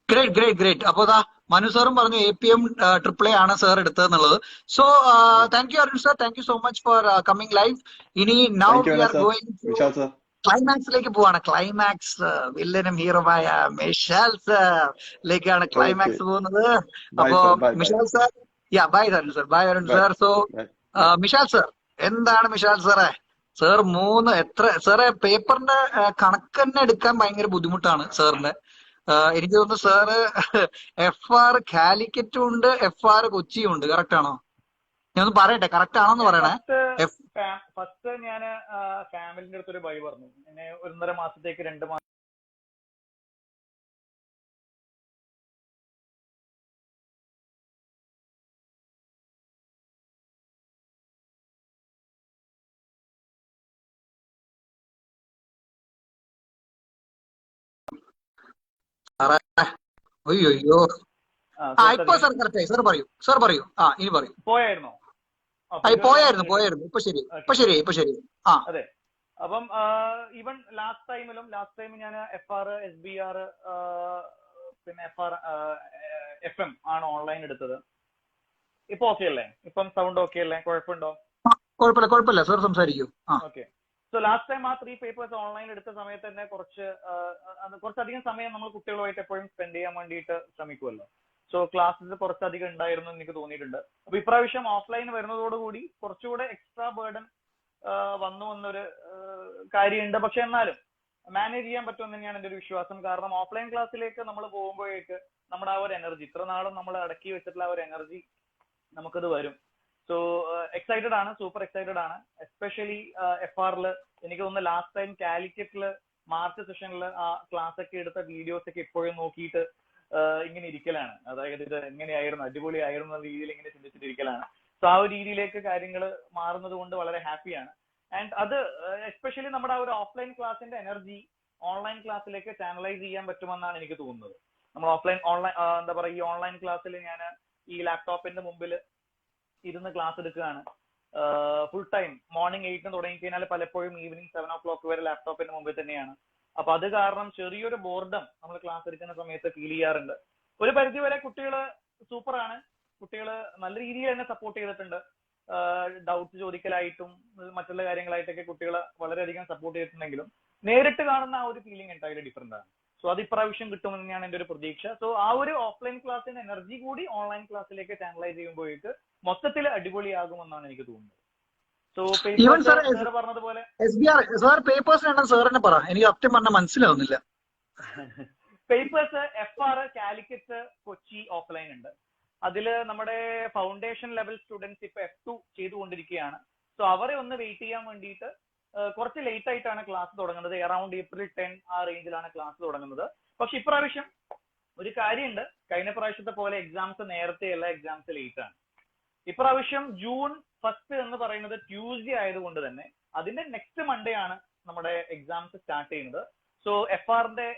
ഗ്രേറ്റ്. അപ്പൊ മനു സാറും പറഞ്ഞു APM ട്രിപ്പിൾ എ ആണ് സാർ എടുത്തതെന്നുള്ളത്. So thank you Arun sir, thank you so much for coming live. ഇനി നൗ വി ആർ ഗോയിങ് ക്ലൈമാക്സിലേക്ക് പോവാണ്. ക്ലൈമാക്സ് വില്ലനും ഹീറോമായ മിഷാൽ സാറിലേക്കാണ് ക്ലൈമാക്സ് പോകുന്നത്. അപ്പോ Mishal sir, bye Arun sir. So Mishal sir, എന്താണ് മിഷാൽ സാറേ സാർ സാറേ പേപ്പറിന്റെ കണക്ക് തന്നെ എടുക്കാൻ ഭയങ്കര ബുദ്ധിമുട്ടാണ് സാറിന്റെ. എനിക്ക് തോന്നുന്നു സാറ് FR കാലിക്കറ്റും ഉണ്ട്, FR കൊച്ചിയും ഉണ്ട്. കറക്റ്റ് ആണോ? ഞാൻ ഒന്ന് പറയട്ടെ, കറക്റ്റ് ആണോന്ന് പറയണേ. ഫസ്റ്റ് ഞാൻ ഫാമിലിന്റെ അടുത്തൊരു ബൈ പറഞ്ഞു. എന്നെ 1.5 മാസത്തേക്ക് 2 മാസം അയ്യോ. ഇപ്പൊ സാർ കറക്റ്റ് ആയി. സാർ പറയൂ. ഇനി പറയൂ. പോയായിരുന്നോ? പോയായിരുന്നു. ഇപ്പൊ ശരി. അതെ. അപ്പം ഈവൻ ലാസ്റ്റ് ടൈം ഞാൻ FR SBR പിന്നെ FM ആണ് ഓൺലൈൻ എടുത്തത്. ഇപ്പൊ ഓക്കെ അല്ലേ? ഇപ്പം സൗണ്ട് ഓക്കെ അല്ലേ? കുഴപ്പമുണ്ടോ? കുഴപ്പമില്ല സാർ സംസാരിക്കൂ. ഓക്കെ. സോ ലാസ്റ്റ് ടൈം ആ 3 പേപ്പേഴ്സ് ഓൺലൈൻ എടുത്ത സമയത്ത് തന്നെ കുറച്ചധികം സമയം നമ്മൾ കുട്ടികളുമായിട്ട് എപ്പോഴും സ്പെൻഡ് ചെയ്യാൻ വേണ്ടിയിട്ട് ശ്രമിക്കുമല്ലോ. സോ ക്ലാസ്സസ് കുറച്ചധികം ഉണ്ടായിരുന്നു എനിക്ക് തോന്നിയിട്ടുണ്ട്. അപ്പൊ ഇപ്രാവശ്യം ഓഫ്ലൈൻ വരുന്നതോടുകൂടി കുറച്ചുകൂടെ എക്സ്ട്രാ ബേർഡൻ വന്നൊരു കാര്യമുണ്ട്. പക്ഷെ എന്നാലും മാനേജ് ചെയ്യാൻ പറ്റുമെന്ന് തന്നെയാണ് എൻ്റെ ഒരു വിശ്വാസം. കാരണം ഓഫ്ലൈൻ ക്ലാസ്സിലേക്ക് നമ്മൾ പോകുമ്പോഴേക്ക് നമ്മുടെ ആ ഒരു എനർജി, ഇത്ര നാളും നമ്മൾ അടക്കി വെച്ചിട്ടുള്ള ആ ഒരു എനർജി നമുക്കത് വരും. സോ എക്സൈറ്റഡ് ആണ്, സൂപ്പർ എക്സൈറ്റഡ് ആണ്. എസ്പെഷ്യലി FRല് എനിക്ക് തോന്നുന്നു ലാസ്റ്റ് ടൈം കാലിക്കറ്റില് മാർച്ച് സെഷനിൽ ആ ക്ലാസ് ഒക്കെ എടുത്ത വീഡിയോസ് ഒക്കെ ഇപ്പോഴും നോക്കിയിട്ട് ഇങ്ങനെ ഇരിക്കലാണ്. അതായത് ഇത് എങ്ങനെയായിരുന്നു, അടിപൊളിയായിരുന്നു എന്ന രീതിയിൽ ഇങ്ങനെ ചിന്തിച്ചിട്ടിരിക്കലാണ്. സോ ആ ഒരു രീതിയിലേക്ക് കാര്യങ്ങൾ മാറുന്നത് കൊണ്ട് വളരെ ഹാപ്പിയാണ്. ആൻഡ് അത് എസ്പെഷ്യലി നമ്മുടെ ആ ഒരു ഓഫ്ലൈൻ ക്ലാസിന്റെ എനർജി ഓൺലൈൻ ക്ലാസ്സിലേക്ക് ചാനലൈസ് ചെയ്യാൻ പറ്റുമെന്നാണ് എനിക്ക് തോന്നുന്നത്. നമ്മൾ എന്താ പറയുക, ഈ ഓൺലൈൻ ക്ലാസ്സിൽ ഞാൻ ഈ ലാപ്ടോപ്പിന്റെ മുമ്പിൽ ഇരുന്ന് ക്ലാസ് എടുക്കുകയാണ്. ഫുൾ ടൈം മോർണിംഗ് 8 തുടങ്ങി കഴിഞ്ഞാൽ പലപ്പോഴും ഈവനിങ് 7 o'clock വരെ ലാപ്ടോപ്പിന്റെ മുമ്പിൽ തന്നെയാണ്. അപ്പൊ അത് കാരണം ചെറിയൊരു ബോർഡം നമ്മൾ ക്ലാസ് എടുക്കുന്ന സമയത്ത് ഫീൽ ചെയ്യാറുണ്ട്. ഒരു പരിധി വരെ കുട്ടികൾ സൂപ്പറാണ്, കുട്ടികൾ നല്ല രീതിയിൽ തന്നെ സപ്പോർട്ട് ചെയ്തിട്ടുണ്ട്. ഡൗട്ട്സ് ചോദിക്കലായിട്ടും മറ്റുള്ള കാര്യങ്ങളായിട്ടൊക്കെ കുട്ടികൾ വളരെയധികം സപ്പോർട്ട് ചെയ്തിട്ടുണ്ടെങ്കിലും നേരിട്ട് കാണുന്ന ആ ഒരു ഫീലിംഗ് എൻറ്റയർലി ഡിഫറെന്റ് ആണ്. സോ അത് ഇപ്രാവശ്യം കിട്ടുമെന്ന് തന്നെയാണ് എൻ്റെ ഒരു പ്രതീക്ഷ. സോ ആ ഒരു ഓഫ്ലൈൻ ക്ലാസ്സിന്റെ എനർജി കൂടി ഓൺലൈൻ ക്ലാസ്സിലേക്ക് ചാനലൈസ് ചെയ്യുമ്പോഴേക്ക് മൊത്തത്തിൽ അടിപൊളിയാകുമെന്നാണ് എനിക്ക് തോന്നുന്നത്. സോ പേപ്പർ പറഞ്ഞതുപോലെ സാർ പേപ്പേഴ്സ് എണ്ണം സാർ തന്നെ പറ, എനിക്ക് സത്യം പറഞ്ഞാൽ മനസ്സിലാവുന്നില്ല. Papers FR Calicut Kochi offline ഉണ്ട്. അതിൽ നമ്മുടെ ഫൗണ്ടേഷൻ ലെവൽ സ്റ്റുഡൻസ് ഇപ്പൊ F2 ചെയ്തുകൊണ്ടിരിക്കുകയാണ്. സോ അവരെ ഒന്ന് വെയിറ്റ് ചെയ്യാൻ വേണ്ടിയിട്ട് കുറച്ച് ലേറ്റ് ആയിട്ടാണ് ക്ലാസ് തുടങ്ങുന്നത്. അറൌണ്ട് April 10 ആ റേഞ്ചിലാണ് ക്ലാസ് തുടങ്ങുന്നത്. പക്ഷെ ഇപ്രാവശ്യം ഒരു കാര്യമുണ്ട്, കഴിഞ്ഞ പ്രാവശ്യത്തെ പോലെ എക്സാംസ് നേരത്തെയല്ല, എക്സാംസ് ലേറ്റ് ആണ്. ഇപ്രാവശ്യം June 1 എന്ന് പറയുന്നത് ട്യൂസ്ഡേ ആയതുകൊണ്ട് തന്നെ അതിന്റെ നെക്സ്റ്റ് മൺഡേ ആണ് നമ്മുടെ എക്സാംസ് സ്റ്റാർട്ട് ചെയ്യുന്നത്. സോ FRന്റെ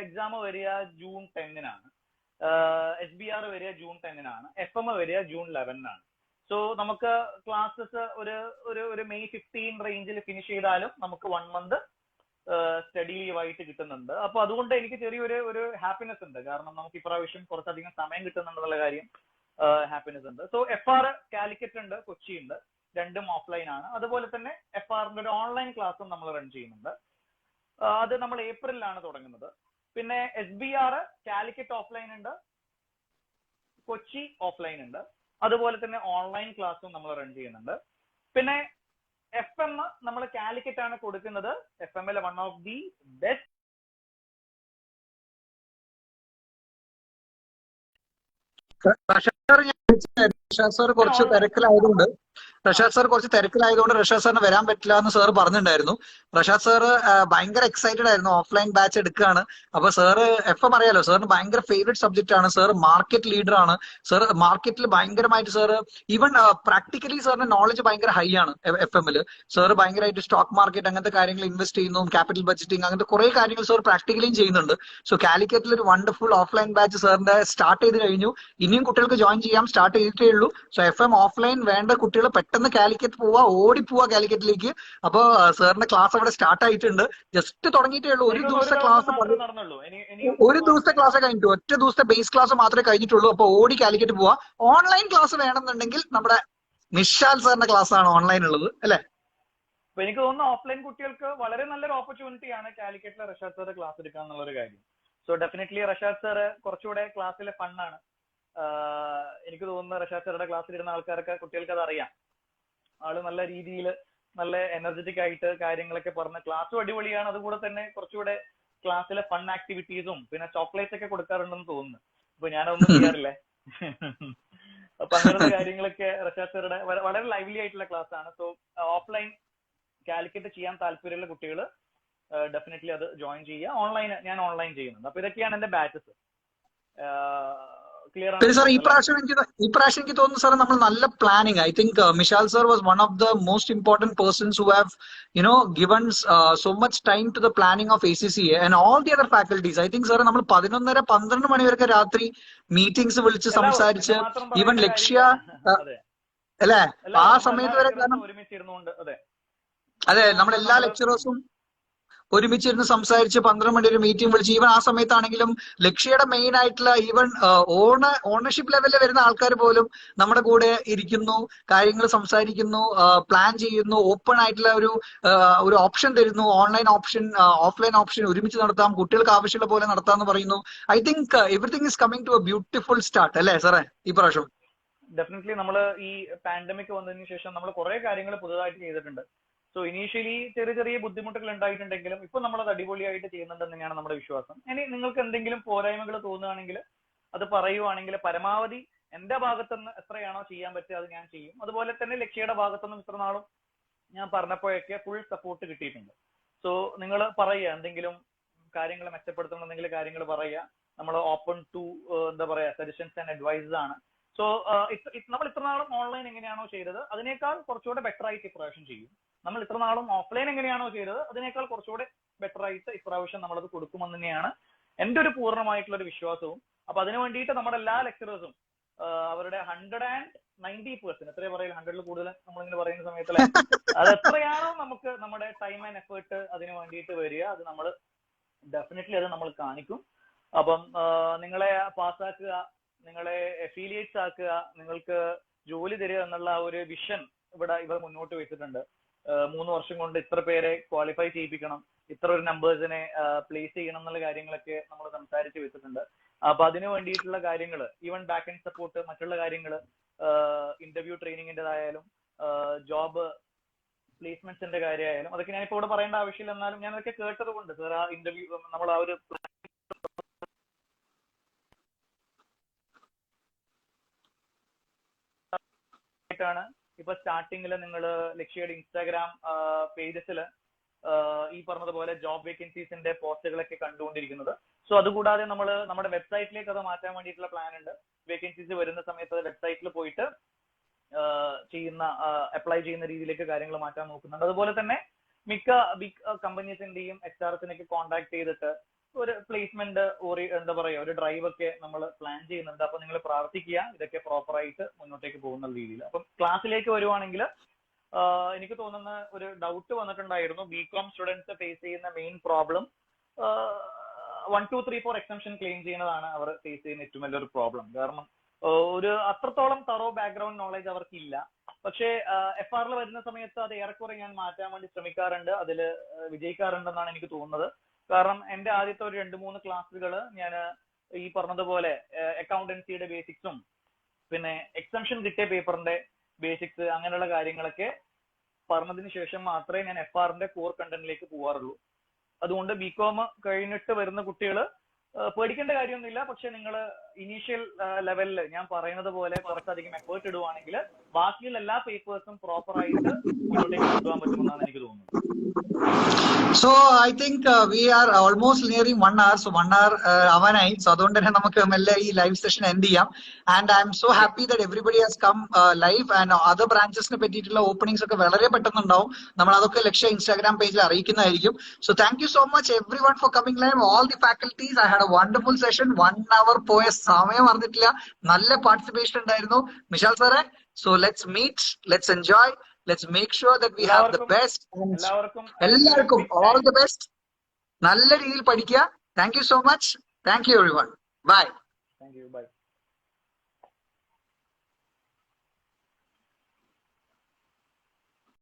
എക്സാം വരിക June 10-നാണ്, SBR വരിക June 10-നാണ്, FM വരിക June 11-നാണ്. സോ നമുക്ക് ക്ലാസ്സസ് ഒരു May 15 റേഞ്ചിൽ ഫിനിഷ് ചെയ്താലും നമുക്ക് 1 month സ്റ്റഡി ലീവായിട്ട് കിട്ടുന്നുണ്ട്. അപ്പൊ അതുകൊണ്ട് എനിക്ക് ചെറിയൊരു ഹാപ്പിനെസ് ഉണ്ട്. കാരണം നമുക്ക് ഇപ്രാവശ്യം കുറച്ചധികം സമയം കിട്ടുന്നുണ്ടെന്നുള്ള കാര്യം ഹാപ്പിനെസ് ഉണ്ട്. സോ FR കാലിക്കറ്റ് ഉണ്ട്, കൊച്ചി ഉണ്ട്, രണ്ടും ഓഫ്ലൈൻ ആണ്. അതുപോലെ തന്നെ FRന്റെ ഒരു ഓൺലൈൻ ക്ലാസ്സും നമ്മൾ റൺ ചെയ്യുന്നുണ്ട്. അത് നമ്മൾ ഏപ്രിലാണ് തുടങ്ങുന്നത്. പിന്നെ SBR കാലിക്കറ്റ് ഓഫ്ലൈൻ ഉണ്ട്, കൊച്ചി ഓഫ്ലൈൻ ഉണ്ട്, അതുപോലെ തന്നെ ഓൺലൈൻ ക്ലാസ്സും നമ്മൾ റൺ ചെയ്യുന്നുണ്ട്. പിന്നെ FM നമ്മൾ കാലിക്കറ്റ് ആണ് കൊടുക്കുന്നത്. FM-ലെ one of the best Rashad sir കുറച്ച് തിരക്കിലായതുകൊണ്ട് റഷാദ് സാറിന് വരാൻ പറ്റില്ല എന്ന് സാർ പറഞ്ഞിട്ടുണ്ടായിരുന്നു. റഷാദ് സാർ ഭയങ്കര എക്സൈറ്റഡ് ആയിരുന്നു, ഓഫ്ലൈൻ ബാച്ച് എടുക്കുകയാണ്. അപ്പൊ സാറ് FM അറിയാലോ, സാറിന് ഭയങ്കര ഫേവറേറ്റ് സബ്ജക്റ്റ് ആണ്. സാർ മാർക്കറ്റ് ലീഡർ ആണ്. സാർ മാർക്കറ്റിൽ ഭയങ്കരമായിട്ട് സാറ് ഈവൻ പ്രാക്ടിക്കലി സാറിന്റെ നോളജ് ഭയങ്കര ഹൈ ആണ്. FM-ല് സാർ ഭയങ്കരമായിട്ട് സ്റ്റോക്ക് മാർക്കറ്റ് അങ്ങനത്തെ കാര്യങ്ങൾ ഇൻവെസ്റ്റ് ചെയ്യുന്നു, ക്യാപിറ്റൽ ബഡ്ജറ്റിംഗ് അങ്ങനത്തെ കുറെ കാര്യങ്ങൾ സാർ പ്രാക്ടിക്കലിയും ചെയ്യുന്നുണ്ട്. സോ കാലിക്കറ്റിൽ ഒരു വണ്ടർഫുൾ ഓഫ്ലൈൻ ബാച്ച് സാറിന്റെ സ്റ്റാർട്ട് ചെയ്ത് കഴിഞ്ഞു. ഇനിയും കുട്ടികൾക്ക് ജോയിൻ ചെയ്യാം, സ്റ്റാർട്ട് ചെയ്തിട്ടേ ഉള്ളൂ. സോ FM ഓഫ്ലൈൻ വേണ്ട കുട്ടികൾ പെട്ടെന്ന് കാലിക്കറ്റ് ഓടിപ്പോവാ കാലിക്കറ്റിലേക്ക്. അപ്പൊ സാറിന്റെ ക്ലാസ് അവിടെ സ്റ്റാർട്ട് ആയിട്ടുണ്ട്. ജസ്റ്റ് തുടങ്ങിയിട്ടേ ഉള്ളൂ. ഒരു ദിവസത്തെ ക്ലാസ് കഴിഞ്ഞിട്ടു, ഒറ്റ ദിവസത്തെ ബേസ് ക്ലാസ് മാത്രമേ കഴിഞ്ഞിട്ടുള്ളൂ. അപ്പൊ ഓടി കാലിക്കറ്റ് പോവാ. ഓൺലൈൻ ക്ലാസ് വേണമെന്നുണ്ടെങ്കിൽ നമ്മുടെ നിഷാൽ സാറിന്റെ ക്ലാസ് ആണ് ഓൺലൈൻ ഉള്ളത്, അല്ലെ? അപ്പൊ എനിക്ക് തോന്നുന്നു ഓഫ്ലൈൻ കുട്ടികൾക്ക് വളരെ നല്ലൊരു ഓപ്പർച്യൂണിറ്റി ആണ് കാലിക്കറ്റിലെ റഷാദ് സാറ് ക്ലാസ് എടുക്കുക എന്നുള്ളൊരു കാര്യം. സോ ഡെഫിനറ്റ്ലി റഷാദ് സാറ് കുറച്ചുകൂടെ ക്ലാസ്സിലെ ഫണ്ണാണ്. എനിക്ക് തോന്നുന്നു റഷാദ് സാറുടെ ക്ലാസ്സിലിരുന്ന ആൾക്കാർക്ക് കുട്ടികൾക്ക് അത് അറിയാം. ആള് നല്ല രീതിയിൽ നല്ല എനർജറ്റിക് ആയിട്ട് കാര്യങ്ങളൊക്കെ പറഞ്ഞ് ക്ലാസ്സും അടിപൊളിയാണ്. അതുകൂടെ തന്നെ കുറച്ചുകൂടെ ക്ലാസ്സിലെ ഫൺ ആക്ടിവിറ്റീസും പിന്നെ ചോക്ലേറ്റ്സ് ഒക്കെ കൊടുക്കാറുണ്ടെന്ന് തോന്നുന്നു. അപ്പൊ ഞാനൊന്നും ചെയ്യാറില്ലേ. അപ്പൊ അങ്ങനത്തെ കാര്യങ്ങളൊക്കെ റഷാദ് സാറുടെ വളരെ ലൈവ്ലി ആയിട്ടുള്ള ക്ലാസ് ആണ്. സോ ഓഫ്ലൈൻ കാലിക്കറ്റ് ചെയ്യാൻ താല്പര്യമുള്ള കുട്ടികൾ ഡെഫിനറ്റ്ലി അത് ജോയിൻ ചെയ്യുക. ഞാൻ ഓൺലൈൻ ചെയ്യുന്നുണ്ട്. അപ്പൊ ഇതൊക്കെയാണ് എന്റെ ബാച്ചസ്. ക്ലിയർ ആണ് സാർ ഈ പ്രാവശ്യം എനിക്ക് തോന്നുന്നു സാർ നമ്മൾ നല്ല planning. I think Mishal sir was one of the most important persons who have given so much time to the planning of ACCA and all the other faculties. I think sir നമ്മൾ 11:30-12 മണി വരെ രാത്രി meetings വിളിച്ച് സംസാരിച്ച് even ലക്ഷ്യ അല്ലെ ആ സമയത്ത് വരെ ഒരുമിച്ചിരുന്നുകൊണ്ട് അതെ നമ്മളെല്ലാ ലെക്ചറേഴ്സും ഒരുമിച്ചിരുന്ന് സംസാരിച്ച് 12 മണി ഒരു മീറ്റിംഗ് വിളിച്ച് ഈവൻ ആ സമയത്താണെങ്കിലും ലക്ഷ്യയുടെ മെയിൻ ആയിട്ടുള്ള ഈവൻ ഓണർഷിപ്പ് ലെവലിൽ വരുന്ന ആൾക്കാർ പോലും നമ്മുടെ കൂടെ ഇരിക്കുന്നു, കാര്യങ്ങൾ സംസാരിക്കുന്നു, പ്ലാൻ ചെയ്യുന്നു, ഓപ്പൺ ആയിട്ടുള്ള ഒരു ഓപ്ഷൻ തരുന്നു. ഓൺലൈൻ ഓപ്ഷൻ, ഓഫ്ലൈൻ ഓപ്ഷൻ ഒരുമിച്ച് നടത്താം, കുട്ടികൾക്ക് ആവശ്യമുള്ള പോലെ നടത്താമെന്ന് പറയുന്നു. I think everything is coming to a beautiful start അല്ലേ സാറേ ഈ പ്രാവശ്യം? ഡെഫിനറ്റ്ലി നമ്മൾ ഈ പാൻഡമിക് വന്നതിന് ശേഷം നമ്മൾ കുറെ കാര്യങ്ങൾ പുതുതായിട്ട് ചെയ്തിട്ടുണ്ട്. സോ ഇനീഷ്യലി ചെറിയ ചെറിയ ബുദ്ധിമുട്ടുകൾ ഉണ്ടായിട്ടുണ്ടെങ്കിലും ഇപ്പൊ നമ്മളത് അടിപൊളിയായിട്ട് ചെയ്യുന്നുണ്ടെന്ന് തന്നെയാണ് നമ്മുടെ വിശ്വാസം. ഇനി നിങ്ങൾക്ക് എന്തെങ്കിലും പോരായ്മകൾ തോന്നുകയാണെങ്കിൽ അത് പറയുവാണെങ്കിൽ പരമാവധി എന്റെ ഭാഗത്തുനിന്ന് എത്രയാണോ ചെയ്യാൻ പറ്റുക അത് ഞാൻ ചെയ്യും. അതുപോലെ തന്നെ ലക്ഷ്യയുടെ ഭാഗത്തുനിന്നും ഇത്ര നാളും ഞാൻ പറഞ്ഞപ്പോഴൊക്കെ ഫുൾ സപ്പോർട്ട് കിട്ടിയിട്ടുണ്ട്. സോ നിങ്ങൾ പറയുക, എന്തെങ്കിലും കാര്യങ്ങൾ മെച്ചപ്പെടുത്തണം, എന്തെങ്കിലും കാര്യങ്ങൾ പറയുക. നമ്മൾ ഓപ്പൺ ടു എന്താ പറയാ സജഷൻസ് ആൻഡ് അഡ്വൈസസ് ആണ്. സോ നമ്മൾ ഇത്ര നാളും ഓൺലൈൻ എങ്ങനെയാണോ ചെയ്തത് അതിനേക്കാൾ കുറച്ചുകൂടെ ബെറ്റർ ആയിട്ട് ഇപ്രാവശ്യം ചെയ്യും. നമ്മൾ ഇത്ര നാളും ഓഫ്ലൈൻ എങ്ങനെയാണോ ചെയ്തത് അതിനേക്കാൾ കുറച്ചുകൂടെ ബെറ്റർ ആയിട്ട് ഇപ്രാവശ്യം നമ്മളത് കൊടുക്കുമെന്ന് തന്നെയാണ് എന്റെ ഒരു പൂർണ്ണമായിട്ടുള്ള ഒരു വിശ്വാസവും. അപ്പൊ അതിനു വേണ്ടിയിട്ട് നമ്മുടെ എല്ലാ ലെക്ചറേഴ്സും അവരുടെ 190%, എത്രയാ പറയില്ല, 100-ൽ കൂടുതൽ നമ്മളിങ്ങനെ പറയുന്ന സമയത്ത് അത് എത്രയാണോ നമുക്ക് നമ്മുടെ ടൈം ആൻഡ് എഫേർട്ട് അതിന് വേണ്ടിയിട്ട് വരിക അത് നമ്മൾ ഡെഫിനറ്റ്ലി അത് നമ്മൾ കാണിക്കും. അപ്പം നിങ്ങളെ പാസ്സാക്കുക, നിങ്ങളെ അഫിലിയേറ്റ്സ് ആക്കുക, നിങ്ങൾക്ക് ജോലി തരിക എന്നുള്ള ഒരു വിഷൻ ഇവർ മുന്നോട്ട് വെച്ചിട്ടുണ്ട്. 3 വർഷം കൊണ്ട് ഇത്ര പേരെ ക്വാളിഫൈ ചെയ്യിപ്പിക്കണം, ഇത്ര ഒരു നമ്പേഴ്സിനെ പ്ലേസ് ചെയ്യണം എന്നുള്ള കാര്യങ്ങളൊക്കെ നമ്മൾ സംസാരിച്ച് വെച്ചിട്ടുണ്ട്. അപ്പൊ അതിന് വേണ്ടിയിട്ടുള്ള കാര്യങ്ങൾ, ഈവൻ ബാക്ക് ആൻഡ് സപ്പോർട്ട്, മറ്റുള്ള കാര്യങ്ങൾ, ഇന്റർവ്യൂ ട്രെയിനിങ്ങിൻ്റെതായാലും ജോബ് പ്ലേസ്മെന്റ്സിന്റെ കാര്യമായാലും അതൊക്കെ ഞാനിപ്പോ ഇവിടെ പറയേണ്ട ആവശ്യമില്ല. എന്നാലും ഞാൻ അതൊക്കെ കേട്ടത് കൊണ്ട് സാർ ആ ഇന്റർവ്യൂ നമ്മൾ ആ ഒരു ാണ് ഇപ്പൊ സ്റ്റാർട്ടിങ്ങിൽ നിങ്ങൾ ലക്ഷ്യയുടെ ഇൻസ്റ്റാഗ്രാം പേജസിൽ ഈ പറഞ്ഞതുപോലെ ജോബ് വേക്കൻസീസിന്റെ പോസ്റ്റുകളൊക്കെ കണ്ടുകൊണ്ടിരിക്കുന്നത്. സോ അതുകൂടാതെ നമ്മൾ നമ്മുടെ വെബ്സൈറ്റിലേക്ക് അത് മാറ്റാൻ വേണ്ടിയിട്ടുള്ള പ്ലാൻ ഉണ്ട്. വേക്കൻസീസ് വരുന്ന സമയത്ത് വെബ്സൈറ്റിൽ പോയിട്ട് അപ്ലൈ ചെയ്യുന്ന രീതിയിലേക്ക് കാര്യങ്ങൾ മാറ്റാൻ നോക്കുന്നുണ്ട്. അതുപോലെ തന്നെ മിക്ക ബിഗ് കമ്പനീസിന്റെയും HRസിനൊക്കെ കോൺടാക്ട് ചെയ്തിട്ട് ഒരു പ്ലേസ്മെന്റ് എന്താ പറയാ ഒരു ഡ്രൈവ് ഒക്കെ നമ്മൾ പ്ലാൻ ചെയ്യുന്നുണ്ട്. അപ്പൊ നിങ്ങൾ പ്രാർത്ഥിക്കുക ഇതൊക്കെ പ്രോപ്പറായിട്ട് മുന്നോട്ടേക്ക് പോകുന്ന രീതിയിൽ. അപ്പം ക്ലാസ്സിലേക്ക് വരുവാണെങ്കിൽ എനിക്ക് തോന്നുന്ന ഒരു ഡൗട്ട് വന്നിട്ടുണ്ടായിരുന്നു. BCom സ്റ്റുഡൻസ് ഫേസ് ചെയ്യുന്ന മെയിൻ പ്രോബ്ലം 1, 2, 3, 4 എക്സംഷൻ ക്ലെയിം ചെയ്യുന്നതാണ് അവർ ഫേസ് ചെയ്യുന്ന ഏറ്റവും വലിയൊരു പ്രോബ്ലം. കാരണം ഒരു അത്രത്തോളം തറോ ബാക്ക്ഗ്രൗണ്ട് നോളജ് അവർക്കില്ല. പക്ഷേ FRൽ വരുന്ന സമയത്ത് അത് ഏറെക്കുറെ ഞാൻ മാറ്റാൻ വേണ്ടി ശ്രമിക്കാറുണ്ട്, അതിൽ വിജയിക്കാറുണ്ടെന്നാണ് എനിക്ക് തോന്നുന്നത്. കാരണം എന്റെ ആദ്യത്തെ ഒരു 2-3 ക്ലാസ്സുകൾ ഞാൻ ഈ പറഞ്ഞതുപോലെ അക്കൗണ്ടൻസിയുടെ ബേസിക്സും പിന്നെ എക്സംഷൻ കിട്ടിയ പേപ്പറിന്റെ ബേസിക്സ് അങ്ങനെയുള്ള കാര്യങ്ങളൊക്കെ പറഞ്ഞതിന് ശേഷം മാത്രമേ ഞാൻ FRന്റെ കോർ കണ്ടന്റിലേക്ക് പോവാറുള്ളൂ. അതുകൊണ്ട് BCom കഴിഞ്ഞിട്ട് വരുന്ന കുട്ടികൾ പേടിക്കേണ്ട കാര്യമൊന്നുമില്ല. പക്ഷെ നിങ്ങൾ ഇനീഷ്യൽ ലെവലിൽ ഞാൻ പറയുന്നത് പോലെ കുറച്ചധികം എഫേർട്ട് ഇടുവാണെങ്കിൽ ബാക്കിയുള്ള എല്ലാ പേപ്പേഴ്സും പ്രോപ്പറായിട്ട് മുന്നോട്ടേക്ക് കൊണ്ടുപോകാൻ പറ്റുമെന്നാണ് എനിക്ക് തോന്നുന്നത്. So I think we are almost nearing 1 hour. So 1 hour avanai. So അതുകൊണ്ട് തന്നെ നമുക്ക് മെല്ലെ ഈ ലൈവ് സെഷൻ എൻഡ് ചെയ്യാം. And I am so happy that everybody has come live and other ബ്രാഞ്ചസിനെ പറ്റിയിട്ടുള്ള ഓപ്പണിംഗ്സ് ഒക്കെ വളരെ പെട്ടെന്നുണ്ടാവും. നമ്മൾ അതൊക്കെ ലക്ഷ്യ ഇൻസ്റ്റാഗ്രാം പേജിൽ അറിയിക്കുന്നതായിരിക്കും. So thank you so much everyone for coming live, all the faculties. I had a wonderful session. 1 hour പോയ സമയം അറിഞ്ഞിട്ടില്ല. നല്ല പാർട്ടിസിപ്പേഷൻ ഉണ്ടായിരുന്നു മിഷാൽ സാറേ. So let's meet, let's enjoy, let's make sure that we have the best. എല്ലാവർക്കും all the best. നല്ല രീതിയിൽ പഠിക്കുക. Thank you so much. Thank you everyone. Bye. Thank you. Bye.